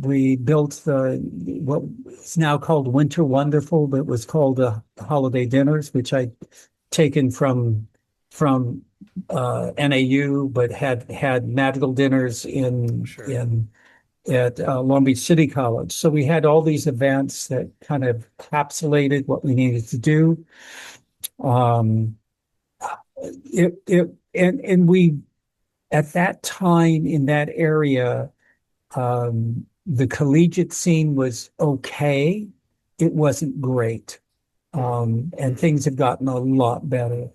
We built what is now called Winter Wonderful, but was called the Holiday Dinners, which I taken from NAU, but had madrigal dinners in Sure. in at Long Beach City College. So we had all these events that kind of encapsulated what we needed to do. Um, and we at that time in that area, the collegiate scene was okay. It wasn't great. Hmm. And Hmm. things have gotten a lot better.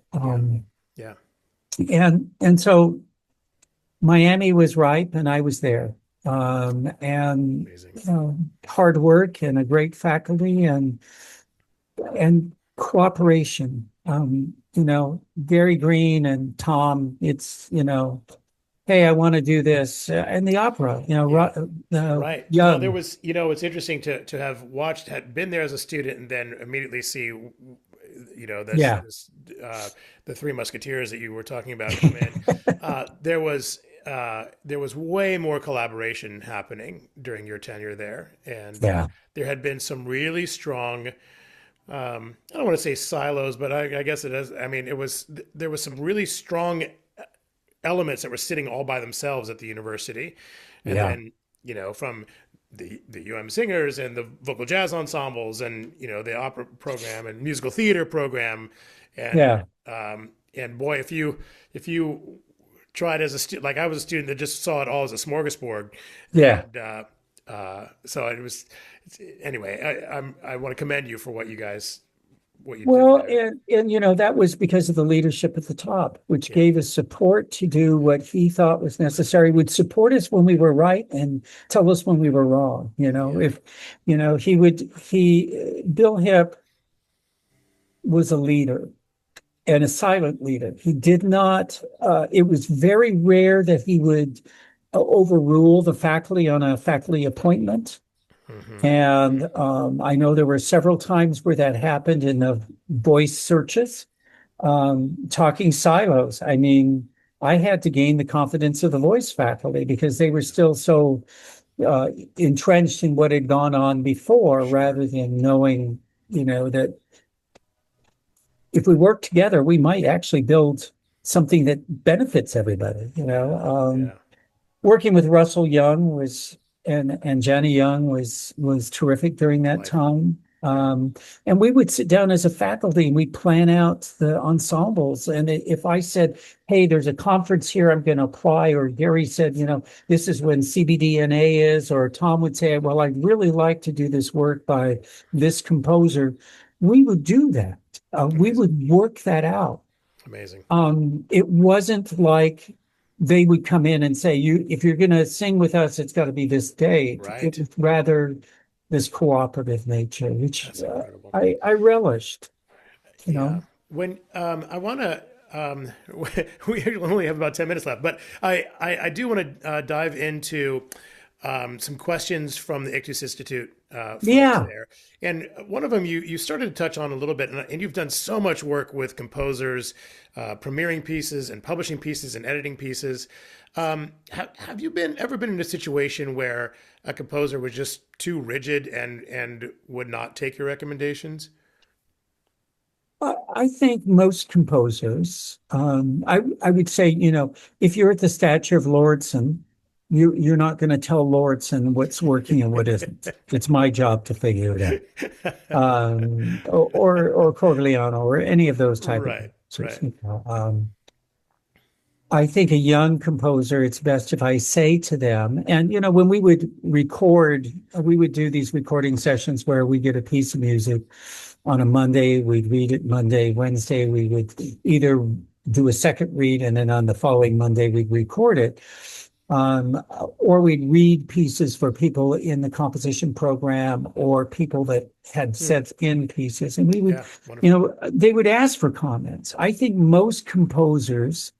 Yeah. Yeah. And so Miami was ripe, and I was there. And Amazing. hard work and a great faculty and cooperation. Gary Green and Tom, it's, hey, I want to do this. And the opera, Yeah. Right. Well, there Young. was, it's interesting to have watched, had been there as a student, and then immediately see, Yeah. the Three Musketeers that you were talking about come in. There was way more collaboration happening during your tenure there, and Yeah. there had been some really strong. I don't want to say silos, but I guess it is. I mean, there was some really strong elements that were sitting all by themselves at the university, and Yeah. then from the UM singers and the vocal jazz ensembles and the opera program and musical theater program, and Yeah. boy, if you tried as a student, like I was a student that just saw it all as a smorgasbord, Yeah. and so it was. Anyway, I want to commend you for what you did Well, there. and that was because of the leadership at the top, which Yeah, gave us support to do what he thought was necessary, would support us when we were right and tell us when we were wrong. yeah, If, Bill Hip was a leader and a silent leader. He did not, it was very rare that he would overrule the faculty on a faculty appointment. hmm And I know there were several times where that happened in the voice searches, talking silos. I mean, I had to gain the confidence of the voice faculty because they were still so entrenched in what had gone on before, sure, rather than knowing, that if we work together, we might actually build something that benefits everybody. yeah, yeah, Working with Russell Young was and Jenny Young was terrific during that delightful. time. Yeah, And we would sit down as a faculty and we'd plan out the ensembles. And if I said, "Hey, there's a conference here, I'm going to apply," or Gary said, "This is when CBDNA is," or Tom would say, "Well, I'd really like to do this work by this composer," we would do that. We amazing, would work that out. amazing. It wasn't like they would come in and say, if you're going to sing with us, it's got to be this date. It Right, was rather this cooperative nature, which that's incredible. I relished, you Yeah. know. When I want to, we only have about 10 minutes left, but I do want to dive into some questions from the Ictus Institute folks Yeah. there. And one of them you started to touch on a little bit, and you've done so much work with composers, premiering pieces and publishing pieces and editing pieces. Have you ever been in a situation where a composer was just too rigid and would not take your recommendations? I think most composers, I would say, if you're at the stature of Lordson, you're not going to tell Lordson what's working and what isn't. It's my job to figure it out. Or Corgliano or any of those type of Right, composers. right. I think a young composer, it's best if I say to them, and when we would record, we would do these recording sessions where we get a piece of music on a Monday, we'd read it Monday, Wednesday, we would either do a second read, and then on the following Monday, we'd record it. Or we'd read pieces for people in the composition program or people that had sets in pieces. And we would, Yeah, wonderful. they would ask for comments. I think most composers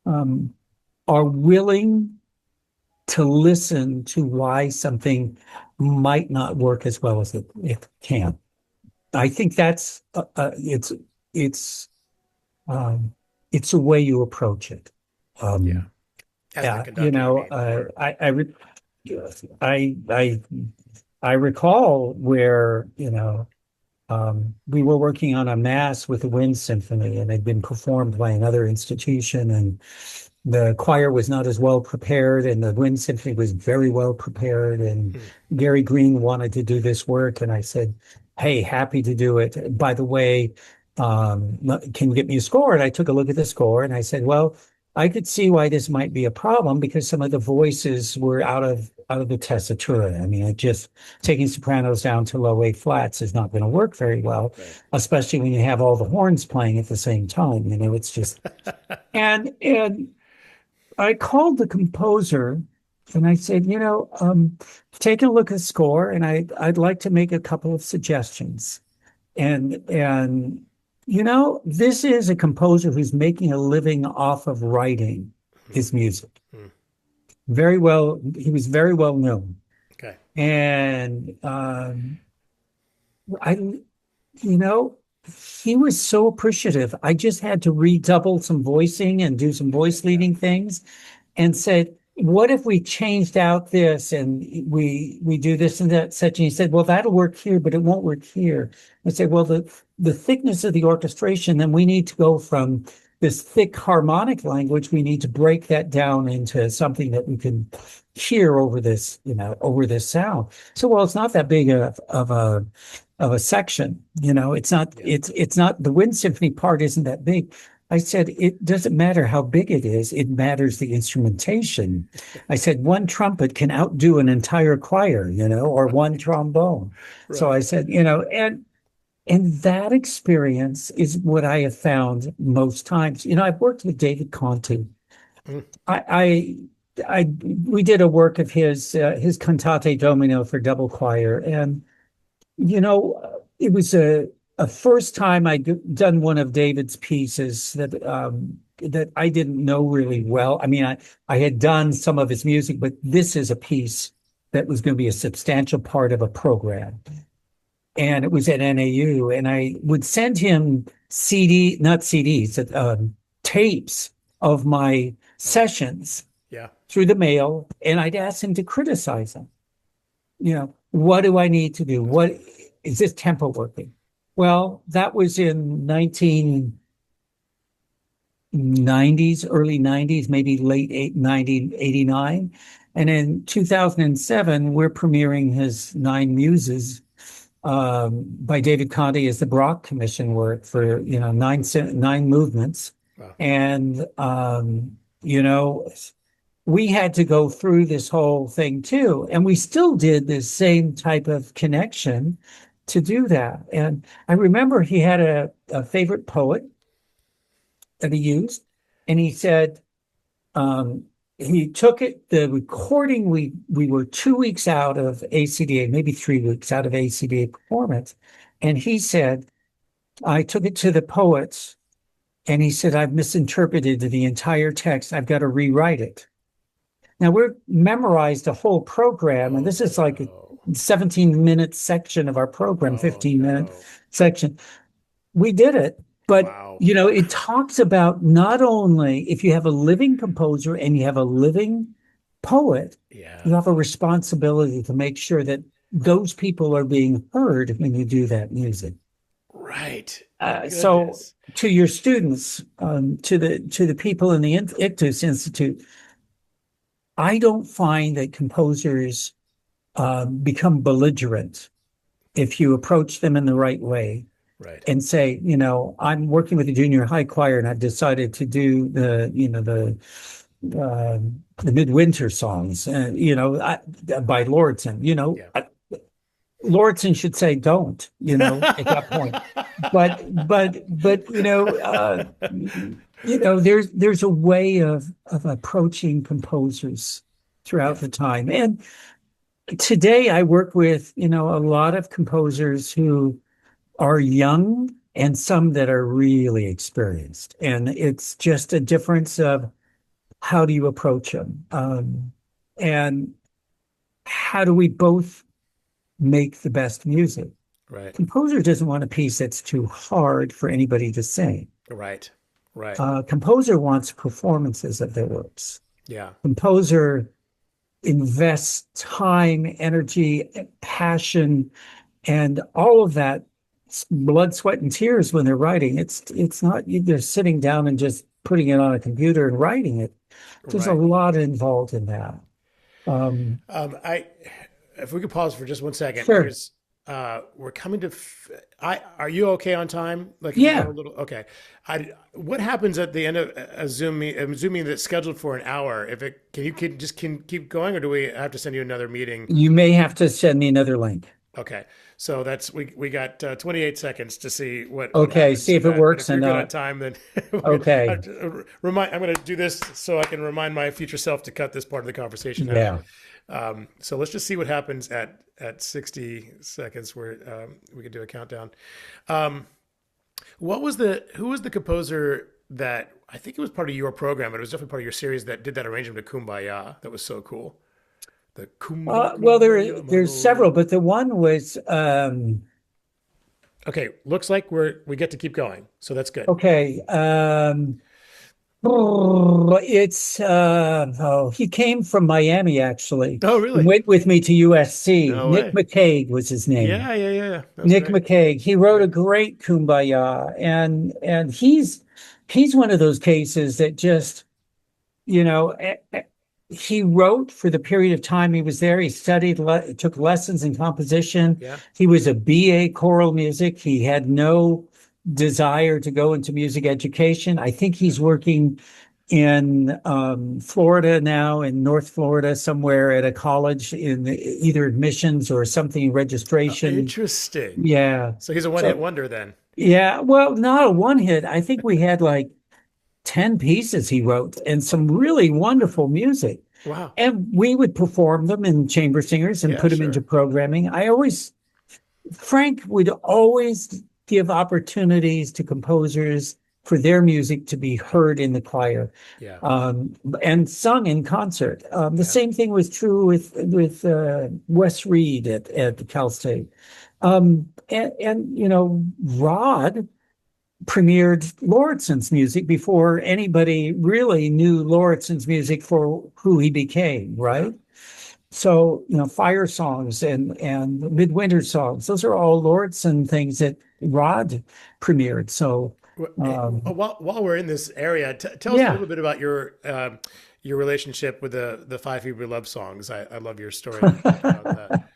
are willing to listen to why something might not work as well as it can. I think that's it's it's a way you approach it. Yeah. As the Yeah, conductor, you mean, or I recall where we were working on a mass with the Wind Symphony, and it had been performed by another institution, and the choir was not as well prepared, and the Wind Symphony was very well prepared, and Gary Green wanted to do this work, and I said, "Hey, happy to do it. By the way, can you get me a score?" And I took a look at the score, and I said, "Well, I could see why this might be a problem because some of the voices were out of the tessitura. I mean, it just taking sopranos down to low A flats is not going to work very well, right. especially when you have all the horns playing at the same time. It's just and I called the composer and I said, take a look at the score, and I'd like to make a couple of suggestions. And this is a composer who's making a living off of writing his music. Very well, he was very well known. Okay. And I, he was so appreciative. I just had to redouble some voicing and do some voice leading things and said, what if we changed out this and we do this and that such? And he said, well, that'll work here, but it won't work here. I said, well, the thickness of the orchestration, then we need to go from this thick harmonic language, we need to break that down into something that we can hear over this, over this sound. So, well, it's not that big of a section, it's not, it's not, the Wind Symphony part isn't that big. I said, it doesn't matter how big it is, it matters the instrumentation. I said, one trumpet can outdo an entire choir, or one trombone. Right. So I said, and that experience is what I have found most times. I've worked with David Conti. We did a work of his Cantate Domino for double choir, and it was a first time I'd done one of David's pieces that I didn't know really well. I mean, I had done some of his music, but this is a piece that was going to be a substantial part of a program. And it was at NAU, and I would send him not CDs, tapes of my sessions through the mail, and I'd ask him to criticize them. What do I need to do? What is this tempo working? Well, that was in 1990s, early 90s, maybe late 1989. And in 2007, we're premiering his Nine Muses by David Conti as the Brock Commission work for, nine movements. Wow. And, we had to go through this whole thing too. And we still did this same type of connection to do that. And I remember he had a favorite poet that he used, and he said, he took it, the recording, we were 2 weeks out of ACDA, maybe 3 weeks out of ACDA performance. And he said, I took it to the poets, and he said, I've misinterpreted the entire text. I've got to rewrite it. Now we're memorized a whole program, and Oh this is like a no. 17-minute section of our program, Oh 15-minute no. section. We did it, but Wow. it talks about not only if you have a living composer and you have a living poet, Yeah. you have a responsibility to make sure that those people are being heard when you do that music. Right. So Goodness. to your students, to the people in the Ictus Institute, I don't find that composers become belligerent if you approach them in the right way Right. and say, I'm working with the junior high choir and I've decided to do the midwinter songs, by Lordson. Yeah. Lordson should say don't, at that point. But there's a way of approaching composers throughout Yeah. the time. And today I work with, a lot of composers who are young and some that are really experienced. And it's just a difference of how do you approach them? And how do we both make the best music? Right. Composer doesn't want a piece that's too hard for anybody to sing. Right. Right. Composer wants performances of their works. Yeah. Composer invests time, energy, passion, and all of that blood, sweat, and tears when they're writing. It's not they're sitting down and just putting it on a computer and writing it. There's a Right. lot involved in that. Um, I, if we could pause for just one second, sure. because we're coming to. Are you okay on time? Like, if we go a Yeah. little, okay. What happens at the end of a Zoom meeting that's scheduled for an hour? If it can keep going, or do we have to send you another meeting? You may have to send me another link. Okay, so that's we got 28 seconds to see what Okay, happens see to if it that. But works if or you're good on not. time, then we're good. Okay. I'm going to do this so I can remind my future self to cut this part of the conversation out. Yeah. So let's just see what happens at 60 seconds, where we can do a countdown. Um, who was the composer that, I think it was part of your program, but it was definitely part of your series, that did that arrangement of Kumbaya? That was so cool. The Well, Kumbaya, my there's several, lord. but the one was Okay, looks like we get to keep going, so that's good. okay. He came from Miami actually Oh, and really? went with me to USC. No Nick way. McCaig was his name. Yeah, yeah, yeah, yeah. That's Nick great. McCaig. He wrote Yeah, a great Kumbaya, and he's one of those cases that just, you know, he wrote for the period of time he was there. He studied, took lessons in composition. yeah. He was a BA choral music. He had no desire to go into music education. I think he's working in Florida now, in North Florida, somewhere at a college in either admissions or something registration. Interesting. Yeah. So he's a one-hit So, wonder then. yeah, well, not a one hit. I think we had like 10 pieces he wrote and some really wonderful music. Wow. And we would perform them in chamber singers and Yeah, put them into sure. programming. Frank would always give opportunities to composers for their music to be heard in the choir, Yeah, and sung in concert. The yeah. same thing was true with Wes Reed at Cal State. Rod premiered Lauritsen's music before anybody really knew Lauritsen's music for who he became, Yeah. right? So, fire songs and midwinter songs, those are all Lauritsen things that Rod premiered. So, While we're in this area, tell us a yeah. little bit about your relationship with the Five Hebrew Love Songs. I love your story about that,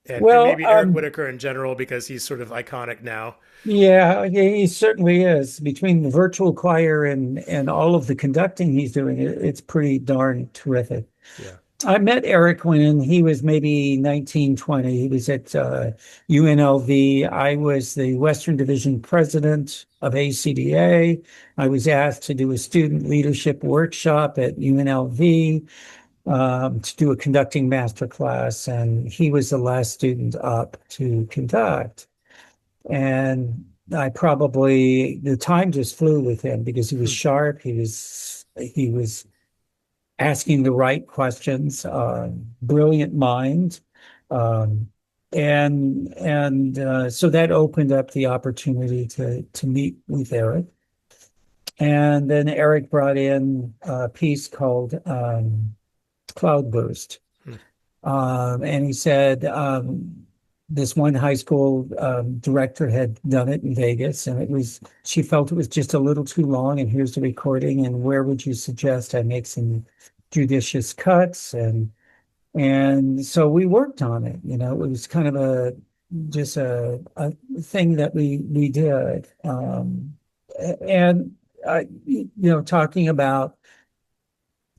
and Well, maybe Eric Whitacre in general, because he's sort of iconic now. yeah, he certainly is. Between the virtual choir and all of the conducting he's doing, it's pretty darn terrific. Yeah. I met Eric when he was maybe 19, 20. He was at UNLV. I was the Western Division president of ACDA. I was asked to do a student leadership workshop at UNLV, to do a conducting masterclass, and he was the last student up to conduct. And the time just flew with him because he was Hmm. sharp. He was asking the right questions, brilliant mind. Um, so that opened up the opportunity to meet with Eric. And then Eric brought in a piece called Cloudburst. Hmm. And he said this one high school director had done it in Vegas, and she felt it was just a little too long. And here's the recording. And where would you suggest I make some judicious cuts? And so we worked on it. It was kind of just a thing that we did. And talking about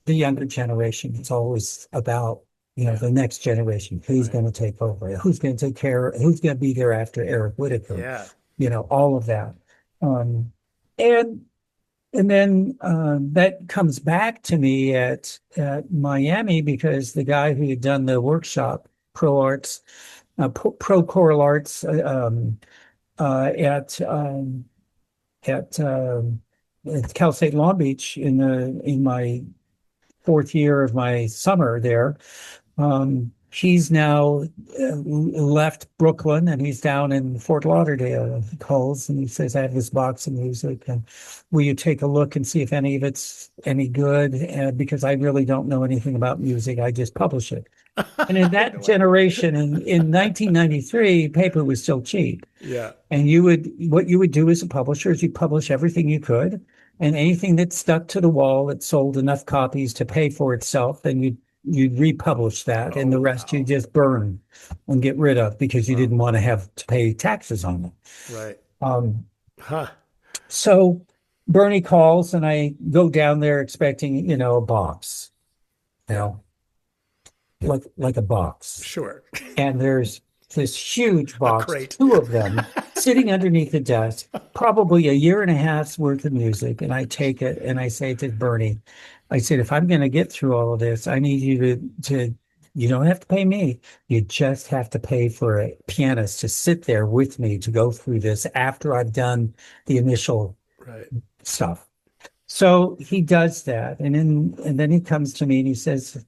the younger generation, it's always about the next generation, who's going to take over, who's going to take care, who's going to be there after Eric Whitacre, Yeah. All of that. Um, and and then that comes back to me at Miami, because the guy who had done the workshop, pro choral arts uh, at um, at Cal State Long Beach in my fourth year of my summer there. He's now left Brooklyn, and he's down in Fort Lauderdale. He calls and he says, "I have this box of music, and will you take a look and see if any of it's any good?" Because I really don't know anything about music. I just publish it. And in that generation, in 1993, paper was still cheap. Yeah. And what you would do as a publisher is you publish everything you could, and anything that stuck to the wall that sold enough copies to pay for itself, then you'd republish that, and the rest you just burn and get rid of, because you didn't want to have to pay taxes on them. Right. Huh. So Bernie calls, and I go down there expecting, a box, like a box. Sure. And there's this huge box, crate. two of them, sitting underneath the desk, probably a year and a half's worth of music. And I take it and I say to Bernie, I said, if I'm going to get through all of this, I need you you don't have to pay me. You just have to pay for a pianist to sit there with me to go through this after I've done the initial stuff. So he does that. And then he comes to me and he says,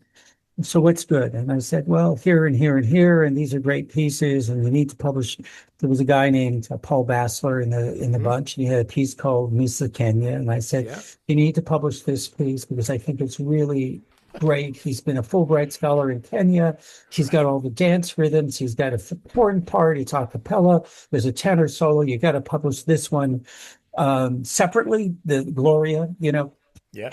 "So what's good?" And I said, "Well, here and here and here, and these are great pieces, and we need to publish." There was a guy named Paul Bassler in the bunch, and he had a piece called Miss Kenya. And I said, "You need to publish this piece because I think it's really great. He's been a Fulbright scholar in Kenya. He's got all the dance rhythms. He's got a horn part. It's a cappella. There's a tenor solo. You got to publish this one separately, the Gloria, Yeah.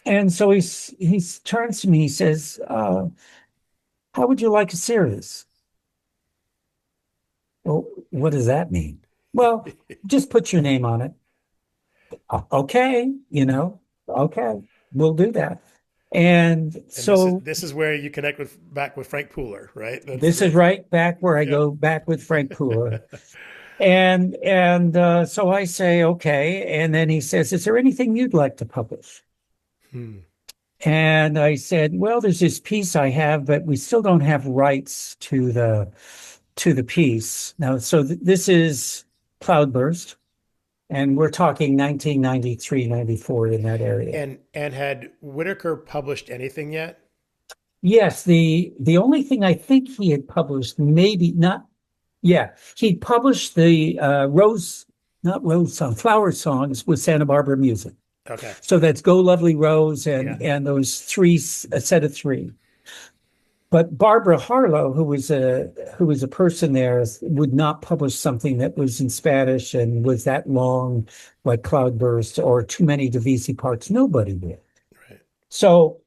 And so he turns to me, he says, "How would you like a series?" Well, what does that mean? Well, just put your name on it. Okay, okay, we'll do that. And so this is where you connect back with Frank Pooler, right? This is right back where I go back with Frank Pooler. And so I say, okay. And then he says, "Is there anything you'd like to publish?" And I said, "Well, there's this piece I have, but we still don't have rights to the piece now." So this is Cloudburst, and we're talking 1993, 94 in that area. And had Whitacre published anything yet? Yes, the only thing I think he had published, maybe not. Yeah, he published the flower songs with Santa Barbara Music. Okay. So that's Go Lovely Rose and those a set of three. But Barbara Harlow, who was a person there, would not publish something that was in Spanish and was that long, like Cloudburst or too many Divisi parts. Nobody did. Right. So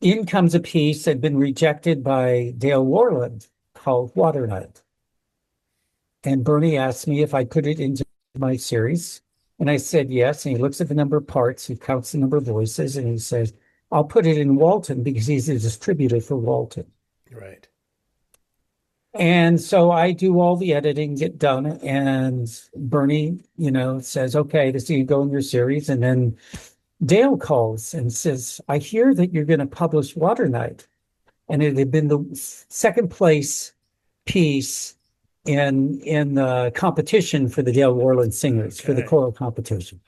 in comes a piece that had been rejected by Dale Warland called Water Night. And Bernie asked me if I put it into my series. And I said yes. And he looks at the number of parts, he counts the number of voices, and he says, "I'll put it in Walton because he's a distributor for Walton." Right. And so I do all the editing, get done, and Bernie, says, "Okay, this is going to go in your series." And then Dale calls and says, "I hear that you're going to publish Water Night." And it had been the second place piece in the competition for the Dale Warland Singers, for the choral competition.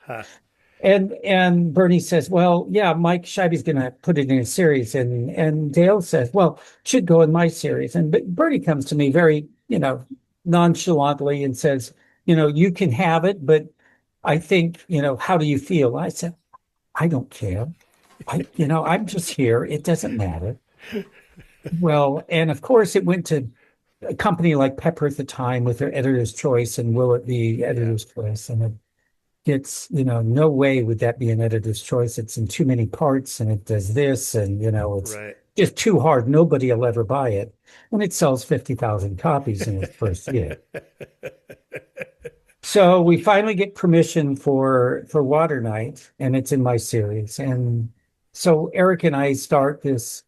and Bernie says, well, yeah, Mike Scheibe's going to put it in a series, and Dale says, well, it should go in my series. And Bernie comes to me very, nonchalantly and says, you can have it, but I think, how do you feel? I said, I don't care. I'm just here. It doesn't matter. Well, and of course, it went to a company like Pepper at the time with their editor's choice, and will it be Yeah. editor's choice? And it gets, no way would that be an editor's choice. It's in too many parts and it does this, and it's Right. just too hard. Nobody will ever buy it. And it sells 50,000 copies in its first year. So we finally get permission for Water Night, and it's in my series. And so Eric and I start this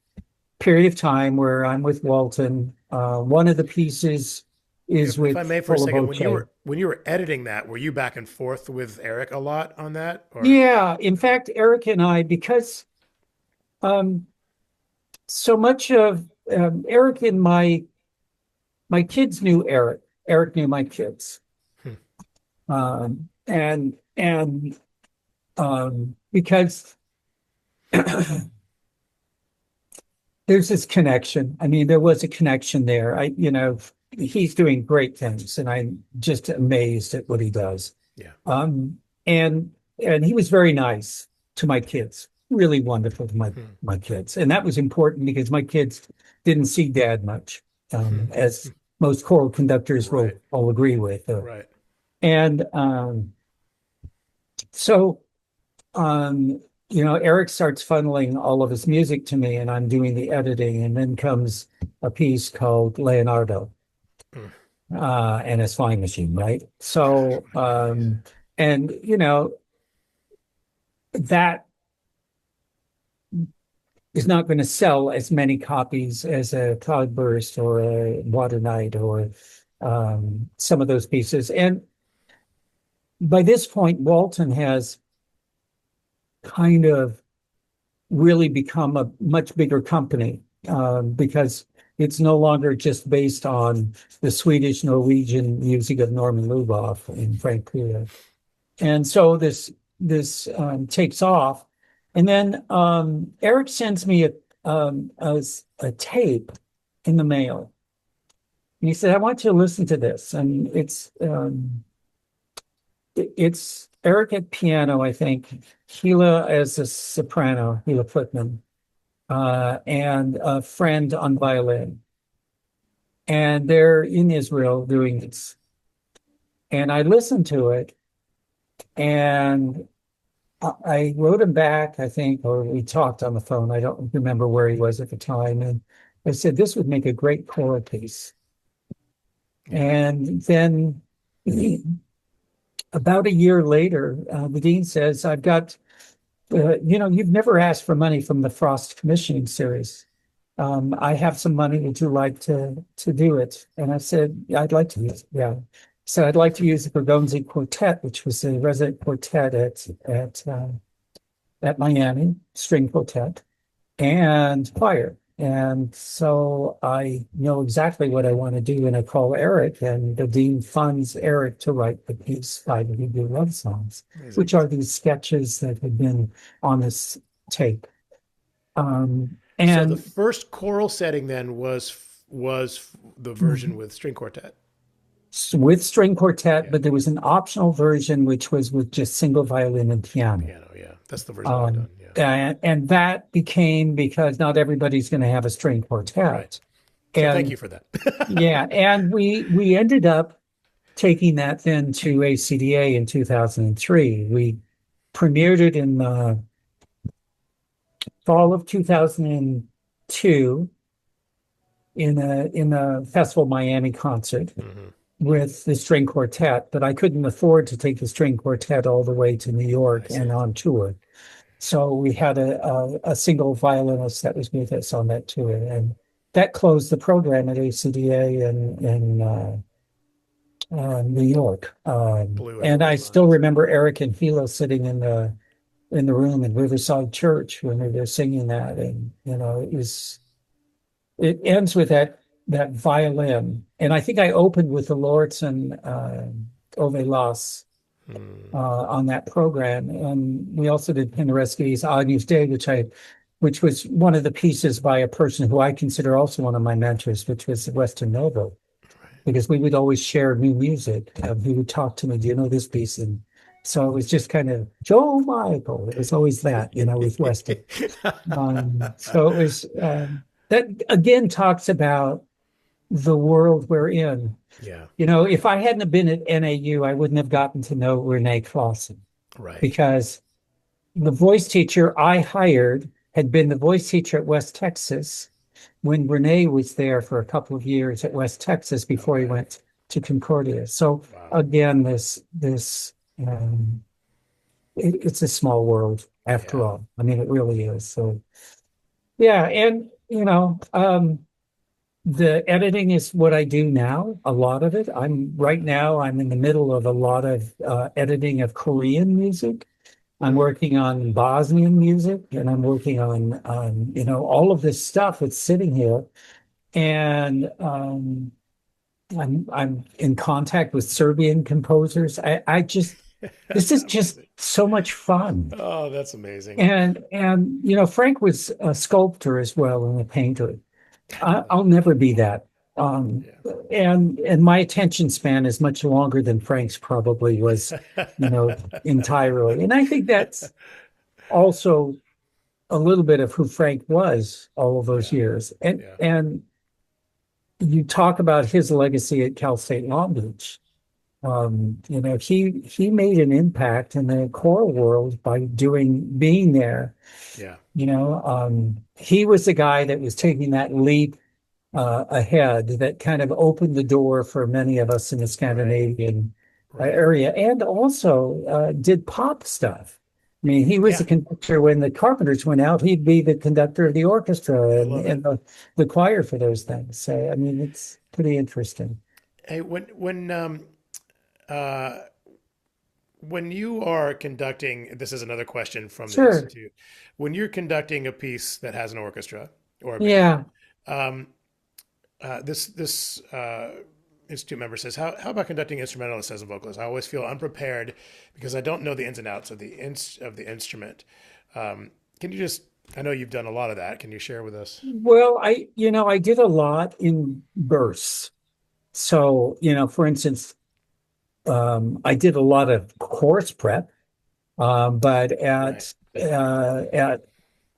period of time where I'm with Walton. One of the pieces is If I with may for a Full of second, Oche. when you were editing that, were you back and forth with Eric a lot on that? Or Yeah, in fact, Eric and I, because um, so much of Eric and my kids knew Eric. Eric knew my kids, hmm, and because there's this connection. I mean, there was a connection there. He's doing great things, and I'm just amazed at what he does. yeah. Um, and and he was very nice to my kids, really wonderful to Hmm, my kids, and that was important because my kids didn't see Dad much, hmm, as most choral conductors will right. all agree with. Right. And so Eric starts funneling all of his music to me, and I'm doing the editing, and then comes a piece called Leonardo, Mm. and his flying machine, right? So, Oh my God. Yeah. and that is not going to sell as many copies as a Cloudburst or a Water Night or some of those pieces. And by this point, Walton has kind of really become a much bigger company, because it's no longer just based on the Swedish Norwegian music of Norman Luboff and Frank Pia. And so this takes off. And then Eric sends me a tape in the mail. And he said, I want you to listen to this. And it's Eric at piano, I think, Gila as a soprano, Gila Footman, and a friend on violin. And they're in Israel doing this. And I listened to it, and I wrote him back, I think, or we talked on the phone. I don't remember where he was at the time. And I said, this would make a great choral piece. Yeah. And then about a year later, the dean says, I've got, you've never asked for money from the Frost Commissioning Series. I have some money. Would you like to do it? And I said, yeah, I'd like to use it. Yeah. So I'd like to use the Bergonzi Quartet, which was a resident quartet at Miami, string quartet, and choir. And so I know exactly what I want to do, and I call Eric, and the dean funds Eric to write the piece Five Hebrew Love Songs, Amazing. which are these sketches that have been on this tape. So the And first choral setting then was the version with string quartet. with string quartet, Yeah. but there was an optional version which was with just single violin and piano. Piano. Yeah. That's the version I've done. Yeah. And that became because not everybody's going to have a string Right. quartet. So thank you And for that. yeah, and we ended up taking that then to ACDA in 2003. We premiered it in the fall of 2002 in a Festival Miami concert Hmm. with the string quartet, but I couldn't afford to take the string quartet all the way to New I York see. and on tour. So we had a single violinist that was with us on that tour, and that closed the program at ACDA in New York. Blew And I everyone's still minds. remember Eric and Hilo sitting in the room in Riverside Church when we were singing that, and it ends with that violin, and I think I opened with the Lortzen Ove Las, on that program. And we also did Penderecki's Agnus Dei, which was one of the pieces by a person who I consider also one of my mentors, which was Weston Noble, because we would always share new music. He would talk to me, do you know this piece? And so it was just kind of Joe Michael. It was always that, with Weston. So it was that again talks about the world we're in. Yeah. If I hadn't have been at NAU, I wouldn't have gotten to know Renee Clausen, Right. because the voice teacher I hired had been the voice teacher at West Texas when Renee was there for a couple of years at West Texas before he went to Concordia. So again, it's a small world after all. I mean, it really is. So yeah, and the editing is what I do now, a lot of it. Right now, I'm in the middle of a lot of editing of Korean music. I'm working on Bosnian music, and I'm working on all of this stuff that's sitting here. And I'm in contact with Serbian composers. This is just so much fun. Oh, that's amazing. And Frank was a sculptor as well and a painter. I'll never be that. And my attention span is much longer than Frank's probably was, entirely. And I think that's also a little bit of who Frank was all of those years. And you talk about his legacy at Cal State Long Beach. He made an impact in the choral world by being there. Yeah. He was the guy that was taking that leap ahead that kind of opened the door for many of us in the Scandinavian area, and also did pop stuff. I mean, he was the conductor when the Carpenters went out. He'd be the conductor of the orchestra and the choir for those things. So, I mean, it's pretty interesting. Hey, when you are conducting, this is another question from the Institute. When you're conducting a piece that has an orchestra or a band, this Institute member says, how about conducting instrumentalists as a vocalist? I always feel unprepared because I don't know the ins and outs of the instrument. Can you just, I know you've done a lot of that. Can you share with us? Well, I did a lot in bursts. So, for instance, I did a lot of course prep, but at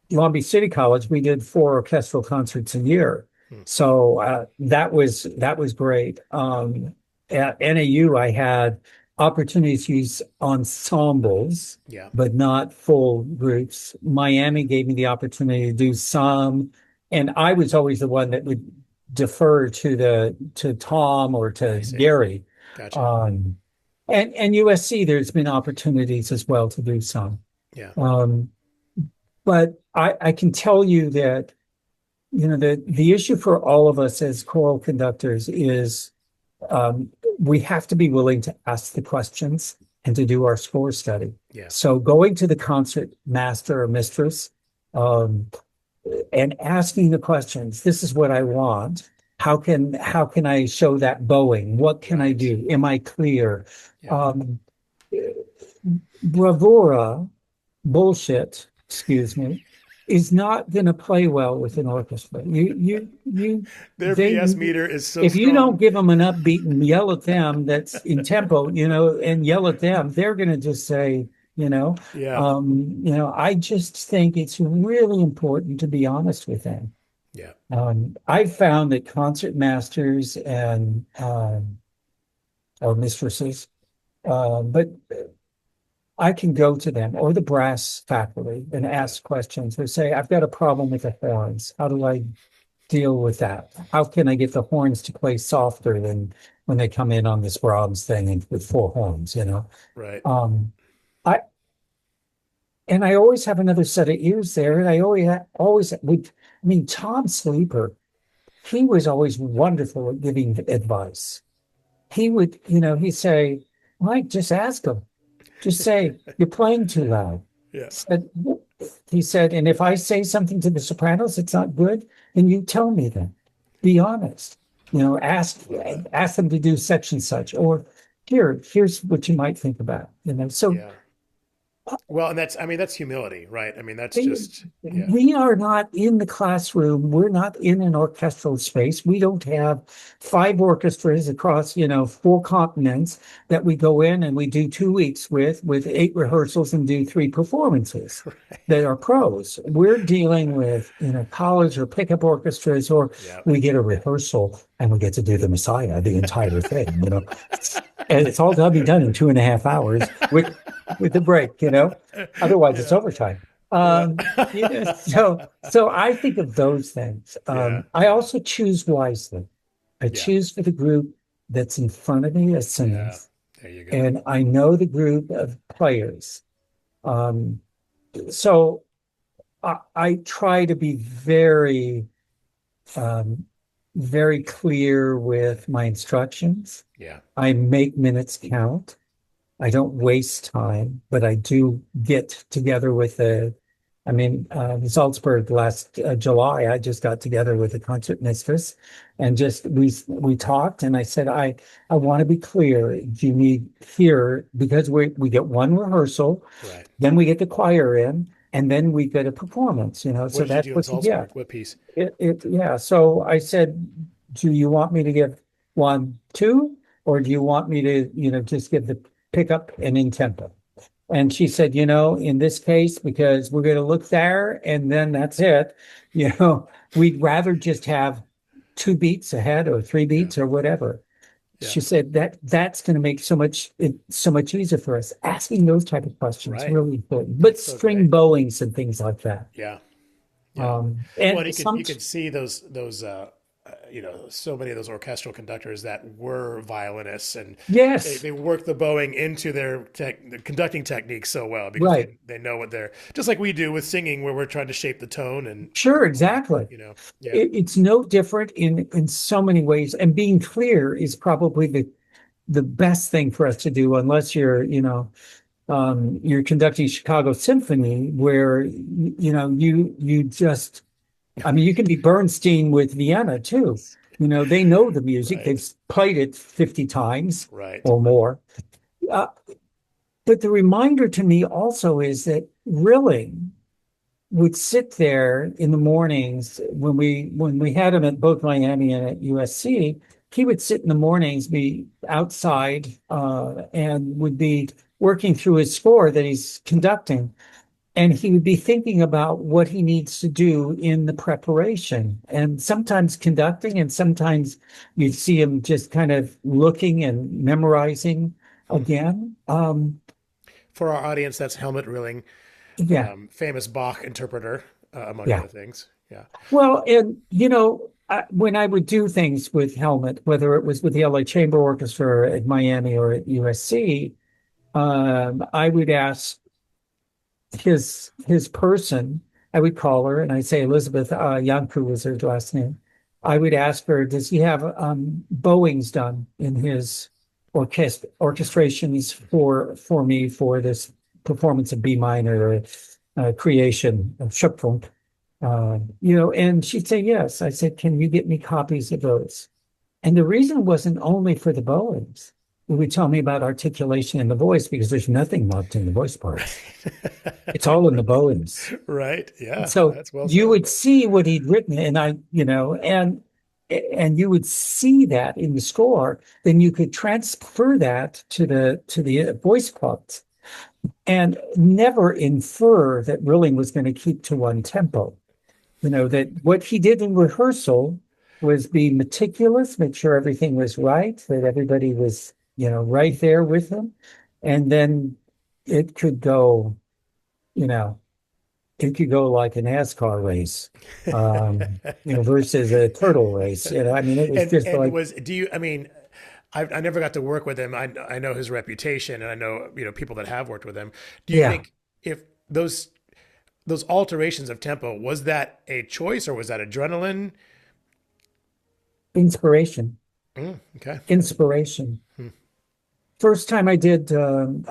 Long Beach City College, we did 4 orchestral concerts a year. So that was great. At NAU, I had opportunities to use ensembles, but not full groups. Miami gave me the opportunity to do some, and I was always the one that would defer to Tom or to Gary. Gotcha. And USC, there's been opportunities as well to do some. Yeah. But I can tell you that, the issue for all of us as choral conductors is we have to be willing to ask the questions and to do our score study. Yeah. So going to the concert master or mistress and asking the questions, this is what I want. How can I show that bowing? What can I do? Am I clear? Yeah. Bravura bullshit, excuse me, is not going to play well with an orchestra. Their PS meter is so if strong. you don't give them an upbeat and yell at them that's in tempo, and yell at them, they're going to just say, I just think it's really important to be honest with them. Yeah. I've found that concert masters and or mistresses, but I can go to them or the brass faculty and ask questions or say, I've got a problem with the horns. How do I deal with that? How can I get the horns to play softer than when they come in on this Brahms thing with 4 horns, Right. I always have another set of ears there. And I always would, Tom Sleeper, he was always wonderful at giving advice. He would, he'd say, Mike, just ask him. Just say, you're playing too loud. Yeah. He said, and if I say something to the sopranos, it's not good, then you tell me then. Be honest. Ask them to do such and such. Or here's what you might think about, So Yeah. Well, and that's, I mean, that's humility, right? I mean, that's they- just, yeah. we are not in the classroom. We're not in an orchestral space. We don't have five orchestras across, four continents that we go in and we do 2 weeks with eight rehearsals and do three performances that are pros. We're dealing with, college or pickup orchestras, or Yeah. we get a rehearsal and we get to do the Messiah, the entire thing. And it's all got to be done in 2.5 hours with the break. Otherwise, it's Yeah. overtime. Yeah. So I think of those things. Yeah. I Yeah. also choose wisely. I Yeah. choose for the group that's in front of me as Yeah. singers, There you go. and I know the group of players. Um, so I try to be um, very clear with my instructions. Yeah. I make minutes count. I don't waste time, but I do get together with Salzburg last July. I just got together with the concert mistress, and just we talked, and I said, I want to be clear. Do you need here, because we get one rehearsal, Right. then we get the choir in, and then we get a performance. What So did you that's do in what you get. Salzburg? What piece? Yeah. So I said, do you want me to give one, two, or do you want me to, just give the pickup and in tempo? And she said, in this case, because we're going to look there and then that's it, we'd rather just have two beats ahead or three Yeah. beats or whatever. Yeah. She said that's going to make so much easier for us. Asking those type of questions Right. really important, but That's so string great. bowings and things like that. Yeah. Yeah. Well, And some you could see those so many of those orchestral conductors that were violinists, and yes, they work the bowing into the conducting technique so well because right. they know what they're, just like we do with singing, where we're trying to shape the tone and Sure, exactly. yeah. It's no different in so many ways. And being clear is probably the best thing for us to do, unless you're conducting Chicago Symphony, where you just, I mean, you can be Bernstein with Vienna too. They know the music; Right. they've played it 50 times Right. or more. Uh, but the reminder to me also is that Rilling would sit there in the mornings when we had him at both Miami and at USC. He would sit in the mornings, be outside, and would be working through his score that he's conducting, and he would be thinking about what he needs to do in the preparation, and sometimes conducting, and sometimes you'd see him just kind of looking and memorizing Hmm. again. For our audience, that's Helmut Rilling, Yeah, famous Bach interpreter, among yeah. other things. Yeah. Well, and when I would do things with Helmet, whether it was with the LA Chamber Orchestra at Miami or at USC, I would ask his person. I would call her and I'd say Elizabeth Yanku was her last name. I would ask her, does he have bowings done in his orchestrations for me for this performance of B minor, creation of Schöpfung? And she'd say yes. I said, can you get me copies of those? And the reason wasn't only for the bowings. It would tell me about articulation in the voice, because there's nothing marked in the voice parts. It's all in the bowings. Right. Yeah. So That's well you said. would see what he'd written, and you would see that in the score. Then you could transfer that to the voice parts, and never infer that Rilling was going to keep to one tempo. That what he did in rehearsal was be meticulous, make sure everything was right, that everybody was, right there with him. And then it could go, you know, it could go like a NASCAR race, versus a turtle race. I mean, it was just And like, was, do you, I mean, I never got to work with him. I know his reputation, and I know, people that have worked with him. Do you yeah, think, if those alterations of tempo, was that a choice, or was that adrenaline? inspiration, Okay. inspiration. Hmm. First time I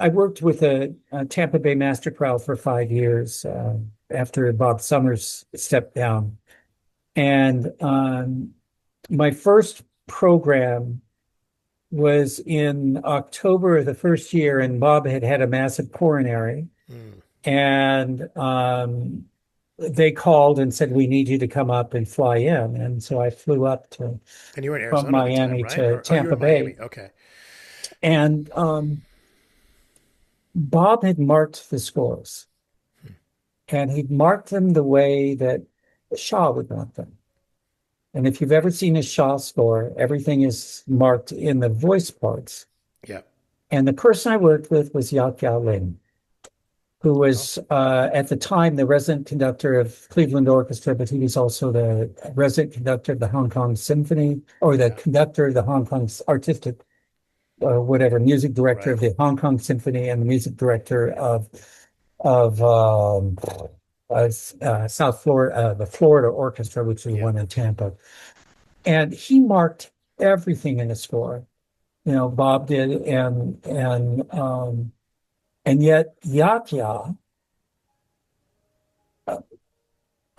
worked with a Tampa Bay Master Chorale for 5 years after Bob Summers stepped down. And my first program was in October of the first year, and Bob had had a massive coronary, Mm. and they called and said, "We need you to come up and fly in." And so I flew up to And you were in from Arizona at the time, Miami right? to Or oh, you were Tampa in Miami. Bay, Okay. and Bob had marked the scores, and he'd marked them the way that Shaw would mark them. And if you've ever seen a Shaw score, everything is marked in the voice parts. Yeah. And the person I worked with was Yak Yao Ling, who Oh, was at the time the resident conductor of Cleveland Orchestra, but he was also the resident conductor of the Hong Kong Symphony, or the yeah. conductor of the Hong Kong artistic, whatever, music director Right. of the Hong Kong Symphony, and the music director of South Florida, the Florida Orchestra, which is the Yeah. one in Tampa. And he marked everything in the score. Bob did, and yet Yatya,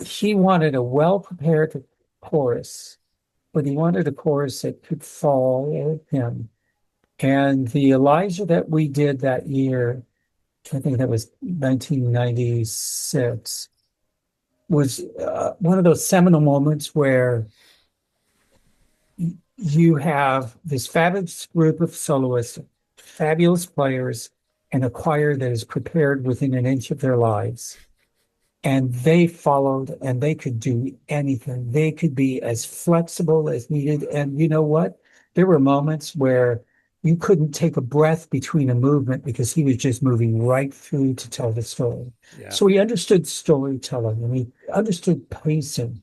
he wanted a well-prepared chorus, but he wanted a chorus that could follow him. And the Elijah that we did that year, I think that was 1996, was one of those seminal moments where you have this fabulous group of soloists, fabulous players, and a choir that is prepared within an inch of their lives. And they followed, and they could do anything. They could be as flexible as needed. And you know what? There were moments where you couldn't take a breath between a movement because he was just moving right through to tell the story. Yeah. So he understood storytelling and he understood pacing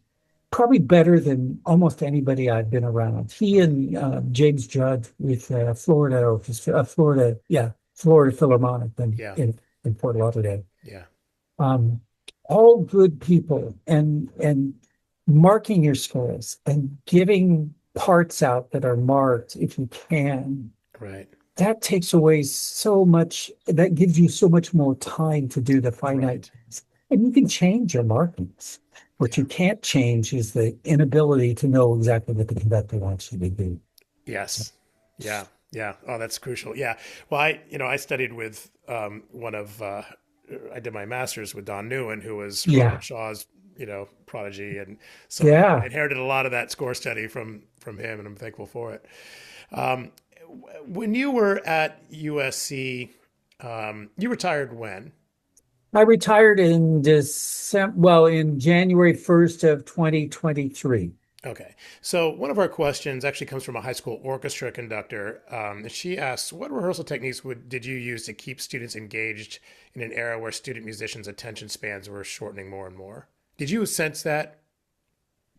probably better than almost anybody I've been around. He and James Judd with Florida Orchestra, Florida Philharmonic Yeah. in Fort Lauderdale. Yeah. Um, all good people, and marking your scores and giving parts out that are marked if you can. Right. That takes away so much. That gives you so much more time to do the finite Right. things. And you can change your markings. What Yeah. you can't change is the inability to know exactly what the conductor wants you to do. Yes. Yeah. Yeah. Oh, that's crucial. Yeah. Well, I studied with I did my master's with Don Newen, who was Robert Yeah, Shaw's, prodigy, and so I yeah. inherited a lot of that score study from him, and I'm thankful for it. Um, when you were at USC, you retired when? I retired in in January 1st of 2023. Okay. So one of our questions actually comes from a high school orchestra conductor. And she asks, what rehearsal techniques did you use to keep students engaged in an era where student musicians' attention spans were shortening more and more? Did you sense that?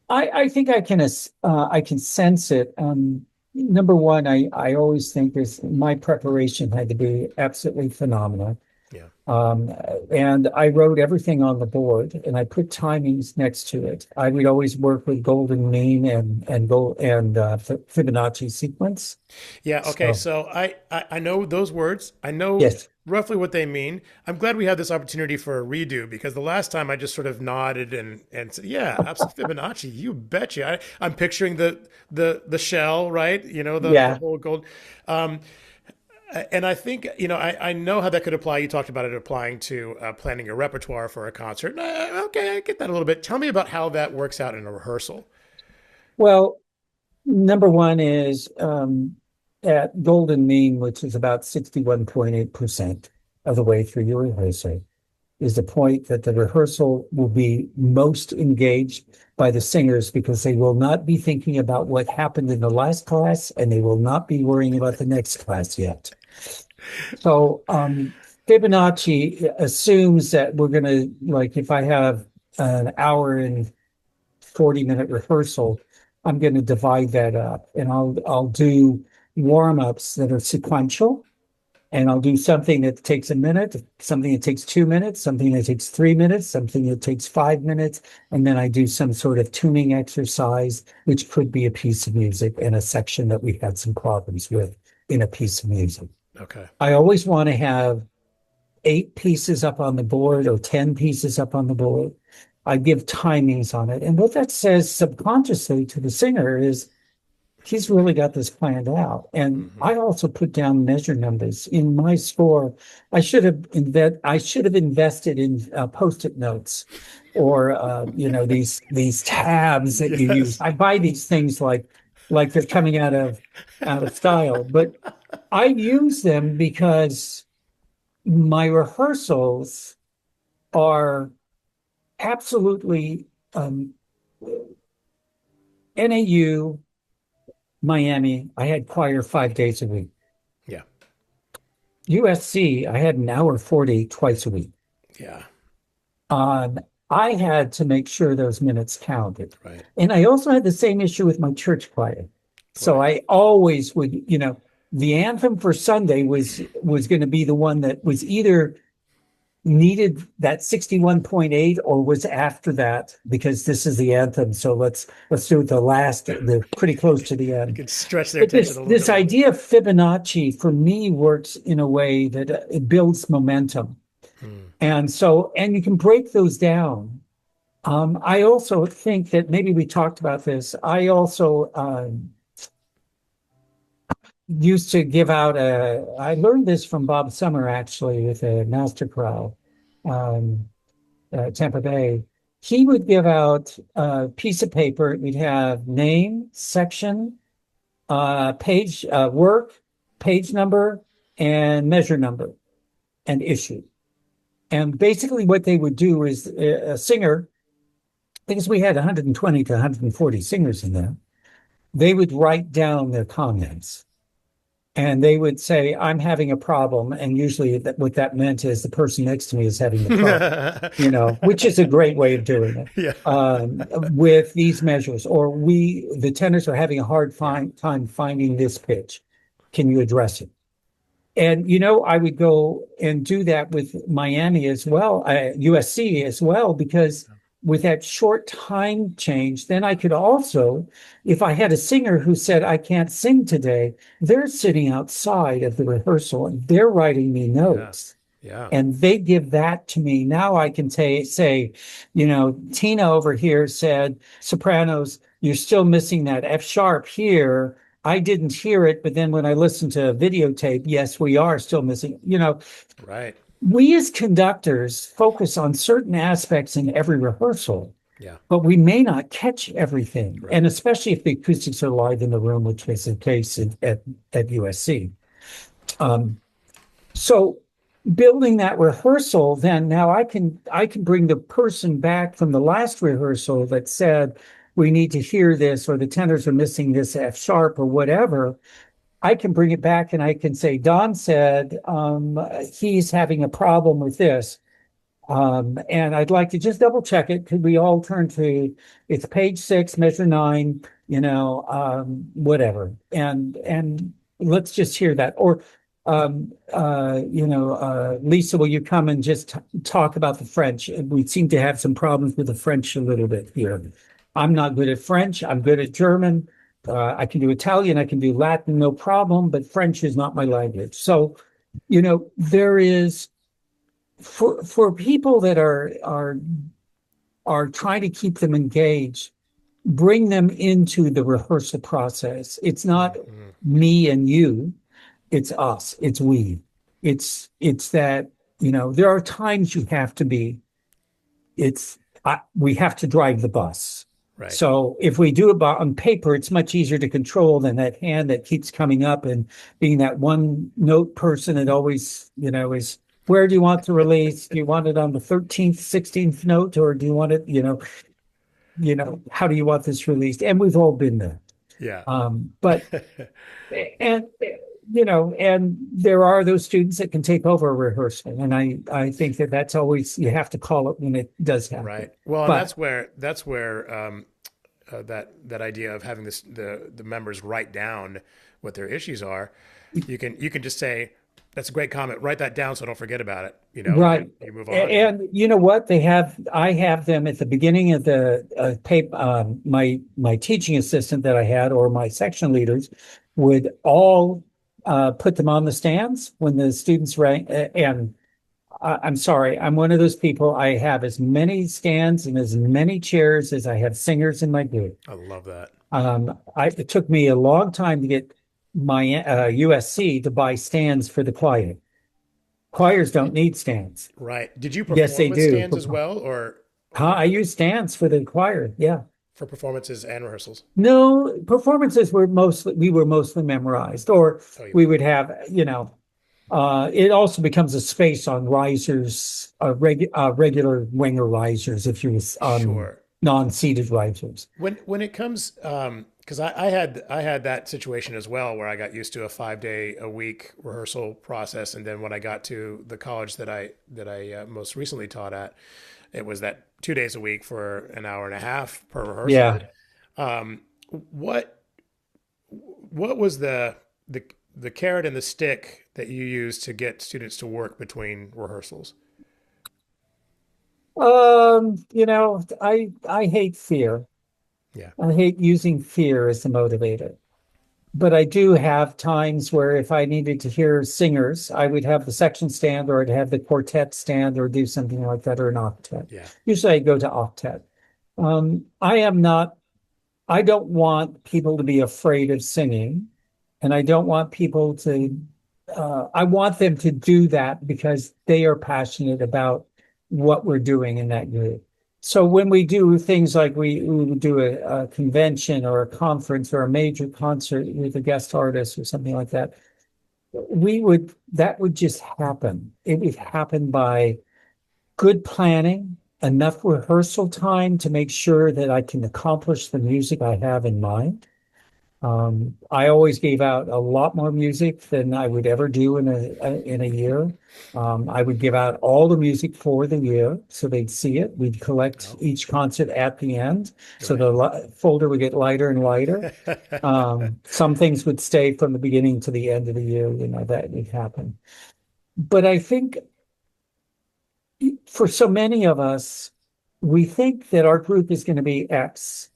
I think I can sense it. Number one, I always think is my preparation had to be absolutely phenomenal. Yeah. Um, and I wrote everything on the board and I put timings next to it. I would always work with golden mean and Fibonacci sequence. Yeah. Okay. So So I know those words. I know yes, roughly what they mean. I'm glad we have this opportunity for a redo because the last time I just sort of nodded and said, yeah, absolutely Fibonacci. You betcha. I'm picturing the shell, right? The yeah. whole gold. Um, and I think, I know how that could apply. You talked about it applying to planning your repertoire for a concert. Okay, I get that a little bit. Tell me about how that works out in a rehearsal. Well, number one is at golden mean, which is about 61.8% of the way through your rehearsal, is the point that the rehearsal will be most engaged by the singers because they will not be thinking about what happened in the last class and they will not be worrying about the next class yet. So Fibonacci assumes that we're going to, like, if I have an hour and 40-minute rehearsal, I'm going to divide that up and I'll do warm-ups that are sequential. And I'll do something that takes a minute, something that takes 2 minutes, something that takes 3 minutes, something that takes 5 minutes. And then I do some sort of tuning exercise, which could be a piece of music in a section that we had some problems with in a piece of music. Okay. I always want to have 8 pieces up on the board or 10 pieces up on the board. I give timings on it. And what that says subconsciously to the singer is he's really got this planned out. And Hmm. I also put down measure numbers in my score. I should have invested in post-it notes or these tabs that you use. Yes. I buy these things like they're coming out of style, but I use them because my rehearsals are absolutely NAU, Miami. I had choir 5 days a week. Yeah. USC, I had an hour 40 twice a week. Yeah. Um, I had to make sure those minutes counted. Right. And I also had the same issue with my church choir. So Boy. I always would, the anthem for Sunday was going to be the one that was either needed that 61.8 or was after that because this is the anthem. So let's do it the pretty close to the You end. can stretch their But attention this a little this bit more. idea of Fibonacci for me works in a way that it builds momentum. Hmm. And you can break those down. I also think that maybe we talked about this. I also used to give out I learned this from Bob Summer actually with a master chorale, Tampa Bay. He would give out a piece of paper. We'd have name, section, page, work, page number, and measure number and issue. And basically, what they would do is a singer, because we had 120 to 140 singers in there, they would write down their comments and they would say, I'm having a problem. And usually, what that meant is the person next to me is having the problem, which is a great way of doing it Yeah. with these measures. Or the tenors are having a hard Yeah. time finding this pitch. Can you address it? And, I would go and do that with Miami as well, USC as well, because with that short time change, then I could also, if I had a singer who said, I can't sing today, they're sitting outside of the rehearsal and they're writing me Yeah. notes. Yeah. And they give that to me. Now I can say, Tina over here said, sopranos, you're still missing that F sharp here. I didn't hear it, but then when I listened to a videotape, yes, we are still missing. Right. We as conductors focus on certain aspects in every rehearsal, Yeah. but we may not catch everything. Right. And especially if the acoustics are live in the room, which is the case at USC. So building that rehearsal, then now I can bring the person back from the last rehearsal that said we need to hear this or the tenors are missing this F sharp or whatever. I can bring it back and I can say Don said he's having a problem with this. And I'd like to just double check it. Could we all turn to it's page 6, measure 9, whatever. And let's just hear that. Or Lisa, will you come and just talk about the French? We seem to have some problems with the French a little bit here. I'm not good at French. I'm good at German. I can do Italian. I can do Latin, no problem. But French is not my language. So, there is for people that are trying to keep them engaged, bring them into the rehearsal process. It's not Mhm. me and you. It's us, it's we. It's that, there are times you have to be, we have to drive the bus. Right. So if we do it on paper, it's much easier to control than that hand that keeps coming up and being that one note person that always, is where do you want the release? Do you want it on the 13th, 16th note, or do you want it, how do you want this released? And we've all been there. Yeah. But and and there are those students that can take over a rehearsal, and I think that's always you have to call it when it does happen. Right. Well, and But that's where that idea of having the members write down what their issues are. You can just say that's a great comment. Write that down so don't forget about it. right, You move on. and you know what I have them at the beginning of the paper. My teaching assistant that I had, or my section leaders, would all put them on the stands when the students rank. And I'm sorry, I'm one of those people. I have as many stands and as many chairs as I have singers in my group. I love that. It took me a long time to get my USC to buy stands for the choir. Choirs don't need stands. Right. Did you Yes, perform they with do. stands as well, I or use stands for the choir. Yeah. for performances and rehearsals? No, performances were mostly we were mostly memorized, or Oh, you we were. would have, it also becomes a space on risers, regular winger risers if you're on Sure. non-seated risers. When it comes, because I had that situation as well, where I got used to a 5 day a week rehearsal process, and then when I got to the college that I most recently taught at, it was that 2 days a week for an hour and a half per rehearsal. Yeah. Um, what what was the carrot and the stick that you used to get students to work between rehearsals? I hate fear. Yeah, I hate using fear as the motivator. But I do have times where if I needed to hear singers, I would have the section stand or I'd have the quartet stand or do something like that or an octet. yeah, Usually I go to octet. I am not, I don't want people to be afraid of singing. And I don't want people to, I want them to do that because they are passionate about what we're doing in that group. So when we do things like we would do a convention or a conference or a major concert with a guest artist or something like that, that would just happen. It would happen by good planning, enough rehearsal time to make sure that I can accomplish the music I have in mind. I always gave out a lot more music than I would ever do in a year. I would give out all the music for the year so they'd see it. We'd collect oh, each concert at the end, so right. the folder would get lighter and lighter. Some things would stay from the beginning to the end of the year, that would happen. But I think for so many of us, we think that our group is going to be X.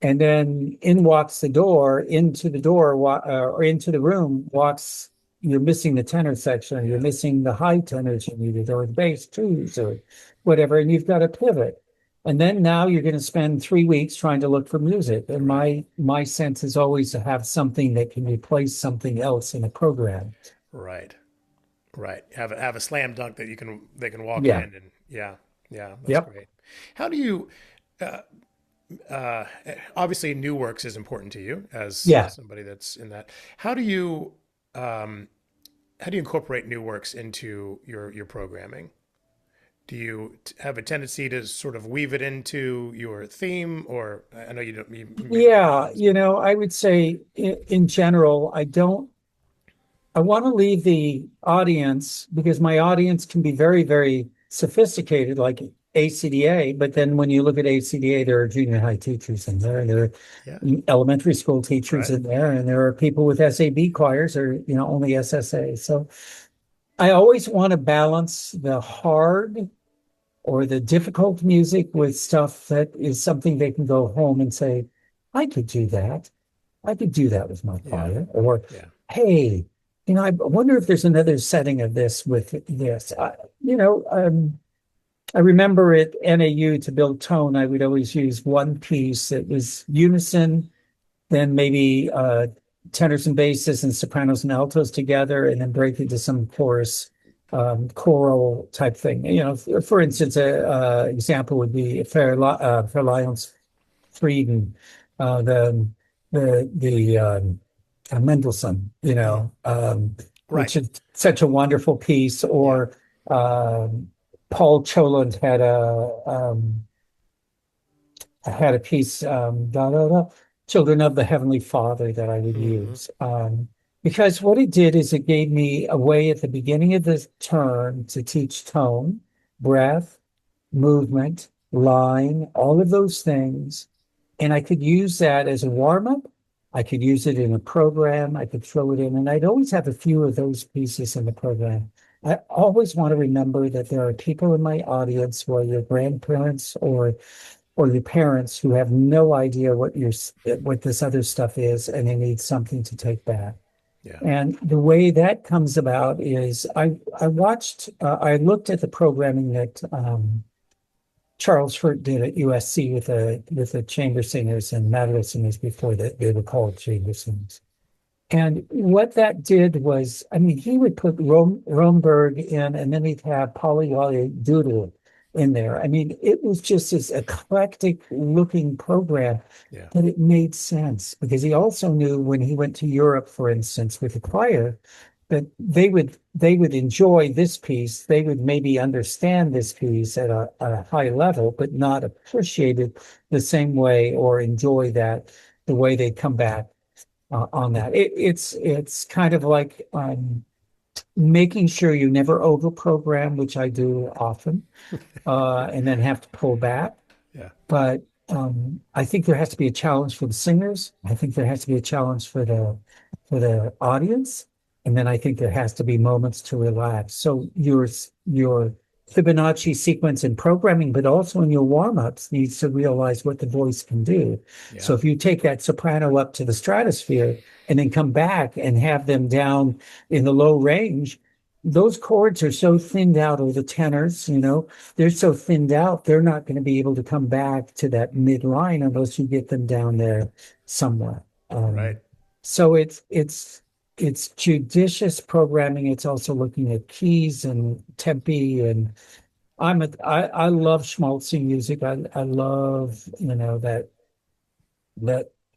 And then in walks the door, into the door, or into the room walks, you're missing the tenor section, or you're Yeah, missing the high tenors you needed, or the bass twos, or whatever, and you've got to pivot. And then now you're going to spend 3 weeks trying to look for music. And right, my sense is always to have something that can replace something else in a program. right, right. Have a slam dunk that they can walk Yeah. in, and yeah, yeah, that's Yep. great. How do you uh, uh, obviously new works is important to you as Yeah. somebody that's in that. How do you um, how do you incorporate new works into your programming? Do you have a tendency to sort of weave it into your theme, or I know you don't, maybe not all the Yeah. times, but I would say in general, I want to leave the audience because my audience can be very, very sophisticated, like ACDA. But then when you look at ACDA, there are junior high teachers in there, and there are yeah, elementary school teachers right, in there, and there are people with SAB choirs or, only SSA. So I always want to balance the hard or the difficult music with stuff that is something they can go home and say, I could do that. I could do that with my yeah, client. Or, yeah, hey, I wonder if there's another setting of this with this. I remember at NAU to build tone, I would always use one piece that was unison, then maybe tenors and basses and sopranos and altos together, and then break into some chorus, choral type thing. For instance, a example would be Verliance Frieden, the Mendelssohn, right, which is such a wonderful piece. yeah, Or Paul Choland had a piece, da, da, da, Children of the Heavenly Father, that I would hmm use. Because what it did is it gave me a way at the beginning of the term to teach tone, breath, movement, line, all of those things. And I could use that as a warm up. I could use it in a program. I could throw it in. And I'd always have a few of those pieces in the program. I always want to remember that there are people in my audience who are your grandparents or your parents who have no idea what this other stuff is, and they need something to take back. yeah, And the way that comes about is I looked at the programming that Charles Furt did at USC with the chamber singers and madrigal singers before that they were called chamber singers. And what that did was, I mean, he would put Romberg in, and then he'd have Polyglot Doodle in there. I mean, it was just this eclectic looking program Yeah. that it made sense because he also knew when he went to Europe, for instance, with the choir, that they would enjoy this piece. They would maybe understand this piece at a high level, but not appreciate it the same way or enjoy that the way they'd come back on that. It's kind of like making sure you never over program, which I do often, and then have to pull back. Yeah. But I think there has to be a challenge for the singers. I think there has to be a challenge for the audience, and then I think there has to be moments to relax. So your Fibonacci sequence in programming, but also in your warm-ups needs to realize what the voice can do. Yeah. So if you take that soprano up to the stratosphere and then come back and have them down in the low range, those chords are so thinned out, or the tenors, they're so thinned out, they're not going to be able to come back to that midline unless you get them down there somewhere. Right. So it's judicious programming. It's also looking at keys and tempi, and I love schmaltzy music. I love that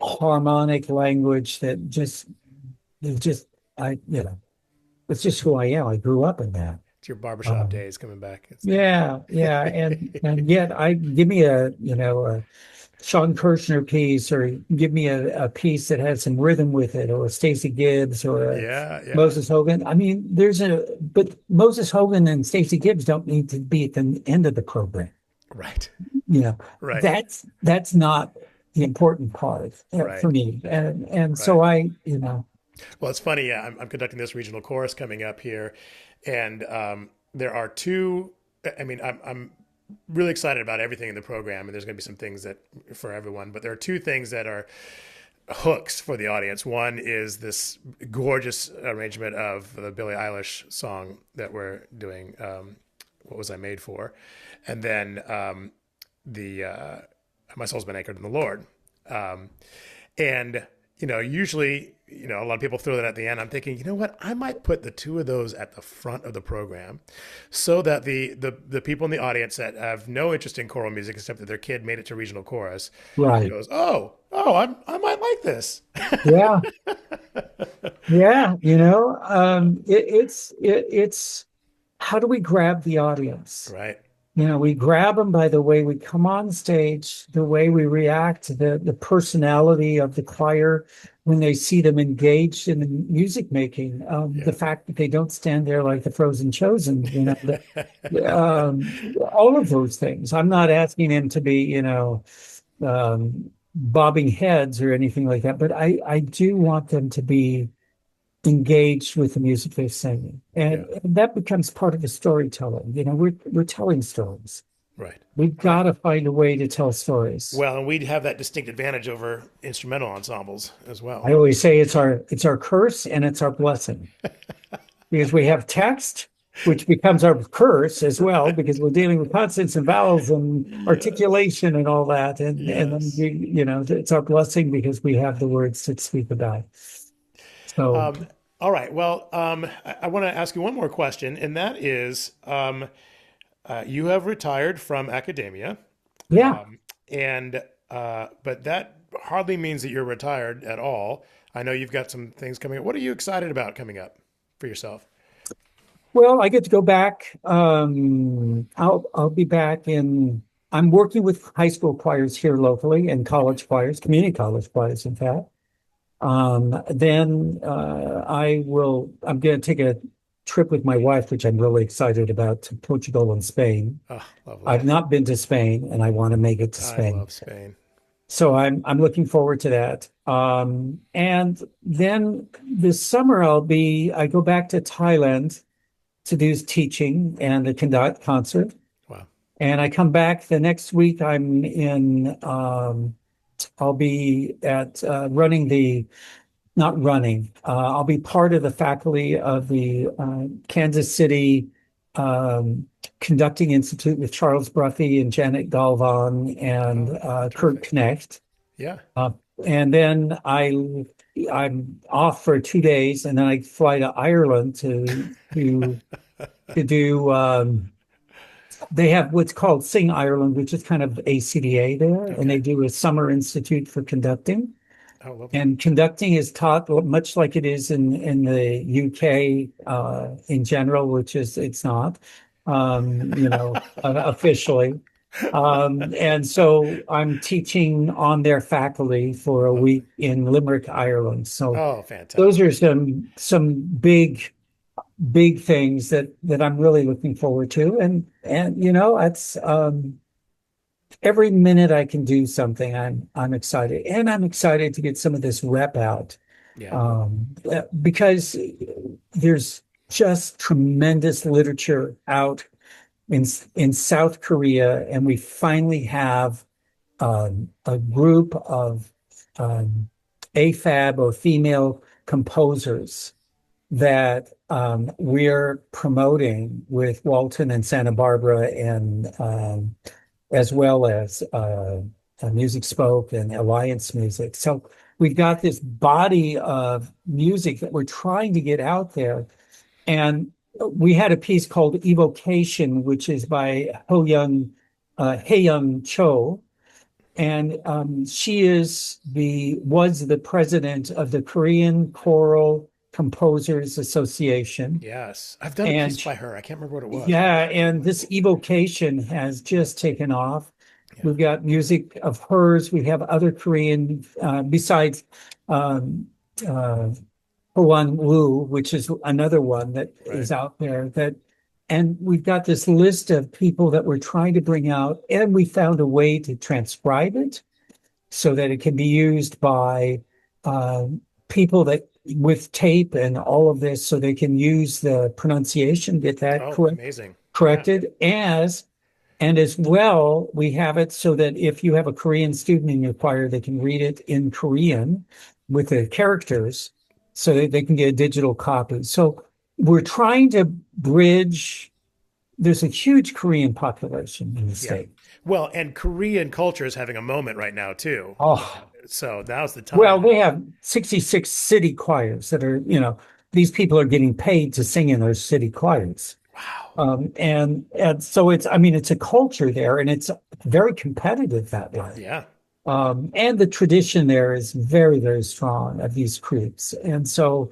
harmonic language that just I it's just who I am. I grew up in that. It's your barbershop days coming back. Yeah, and yet I give me a Sean Kirshner piece, or give me a piece that has some rhythm with it, or Stacey Gibbs, or Yeah. Moses Hogan. I mean, but Moses Hogan and Stacey Gibbs don't need to be at the end of the program. Right. Right. That's not the important part Right. for me. And Right. so Well, it's funny. Yeah, I'm conducting this regional chorus coming up here, and there are two. I mean, I'm really excited about everything in the program, and there's going to be some things that for everyone, but there are two things that are hooks for the audience. One is this gorgeous arrangement of the Billie Eilish song that we're doing, What Was I Made For? And then the My Soul's Been Anchored in the Lord. And, usually, a lot of people throw that at the end. I'm thinking, you know what? I might put the two of those at the front of the program so that the people in the audience that have no interest in choral music except that their kid made it to regional chorus right. goes, I might like this. Yeah. Yeah. It's how do we grab the audience? Right. We grab them by the way we come on stage, the way we react, the personality of the choir when they see them engaged in the music making, the fact that they don't stand there like the frozen chosen, all of those things. I'm not asking them to be, bobbing heads or anything like that, but I do want them to be engaged with the music they're singing, and that becomes part of the storytelling. We're telling stories. Right. We've got to find a way to tell stories. Well, and we'd have that distinct advantage over instrumental ensembles as well. I always say it's our curse and it's our blessing, because we have text, which becomes our curse as well, because we're dealing with consonants and vowels and articulation and all that, and then it's our blessing because we have the words to speak about. So, all right. Well, I want to ask you one more question, and that is, you have retired from academia. Yeah. But that hardly means that you're retired at all. I know you've got some things coming up. What are you excited about coming up for yourself? Well, I get to go back. I'll be back I'm working with high school choirs here locally, and college choirs, community college choirs, in fact. Then I'm going to take a trip with my wife, which I'm really excited about, to Portugal and Spain. Oh, lovely. I've not been to Spain, and I want to make it to Spain. I love Spain. So I'm looking forward to that. And then this summer I go back to Thailand to do teaching and a conduct concert. Wow. And I come back the next week. I'll be at not running. I'll be part of the faculty of the Kansas City Conducting Institute with Charles Bruffy and Janet Galvan and Oh, Kurt terrific. Knecht. Yeah. Uh, and then I'm off for 2 days, and then I fly to Ireland to do. They have what's called Sing Ireland, which is kind of ACDA there, and they Okay. do a summer institute for conducting. Oh, lovely. And conducting is taught much like it is in the UK in general, which is it's not, officially. And so I'm teaching on their faculty for a Lovely. week in Limerick, Ireland. So Oh, those are fantastic. some big things that I'm really looking forward to. And it's every minute I can do something, I'm excited, and I'm excited to get some of this rep out Yeah. because there's just tremendous literature out in South Korea, and we finally have a group of AFAB or female composers that we're promoting with Walton and Santa Barbara and as well as Music Spoke and Alliance Music. So we've got this body of music that we're trying to get out there. And we had a piece called Evocation, which is by Hae-young Cho. And she was the president of the Korean Choral Composers Association. Yes. I've done a piece And by her. I can't remember what it was. yeah, and this evocation has just taken off. Yeah. We've got music of hers. We have other Korean, besides um, uh, Hoan Woo, which is another one that Right. is out there. And we've got this list of people that we're trying to bring out, and we found a way to transcribe it so that it can be used by people that with tape and all of this, so they can use the pronunciation, get that Oh, amazing. Yeah. corrected, and as well, we have it so that if you have a Korean student in your choir, they can read it in Korean with the characters so that they can get a digital copy. So we're trying to bridge, there's a huge Korean population in the Yeah. state. Well, and Korean culture is having a moment right now too. Oh, So now's the well, time. they have 66 city choirs that are, these people are getting paid to sing in those city choirs. Wow. And so I mean, it's a culture there, and it's very competitive that way. Yeah. And the tradition there is very, very strong of these creeks. And so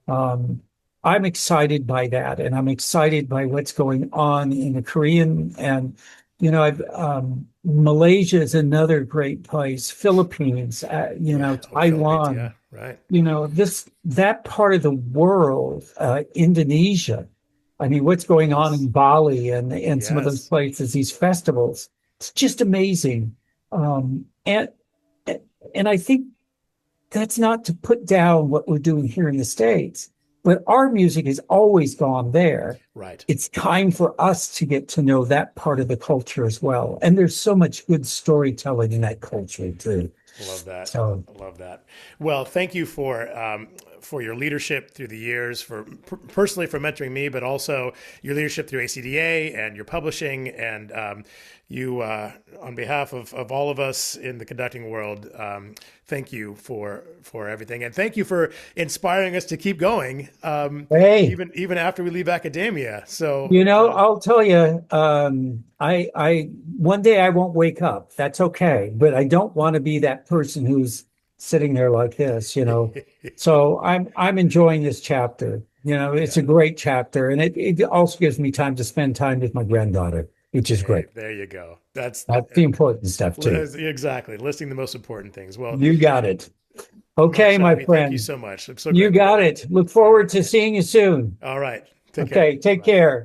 um, I'm excited by that, and I'm excited by what's going on in the Korean. And, I've Malaysia is another great place, Philippines, Yeah. Oh, Philippines. Yeah. Taiwan, Right. that part of the world, Indonesia. I mean, what's going on Yes. in Bali and some of those Yes. places, these festivals, it's just amazing. And I think that's not to put down what we're doing here in the States, but our music has always gone there. Right. It's time for us to get to know that part of the culture as well. And there's so much good storytelling in that culture too. Love that. So I love that. Well, thank you for your leadership through the years, for personally for mentoring me, but also your leadership through ACDA and your publishing, and you on behalf of all of us in the conducting world. Thank you for everything, and thank you for inspiring us to keep going, hey, even after we leave academia. So I'll tell you, I one day I won't wake up. That's okay, but I don't want to be that person who's sitting there like this. So I'm enjoying this chapter. It's a yeah. great chapter, and it also gives me time to spend time with my granddaughter, which is Hey, great. there you go. That's That's the important stuff too. exactly listing the most important things. Well, You got it. Mike Okay, my Scheibe, thank you friend. so much. I'm so You grateful. got it. Look All forward right. to seeing you soon. All right. Take care. Okay, take Bye. care.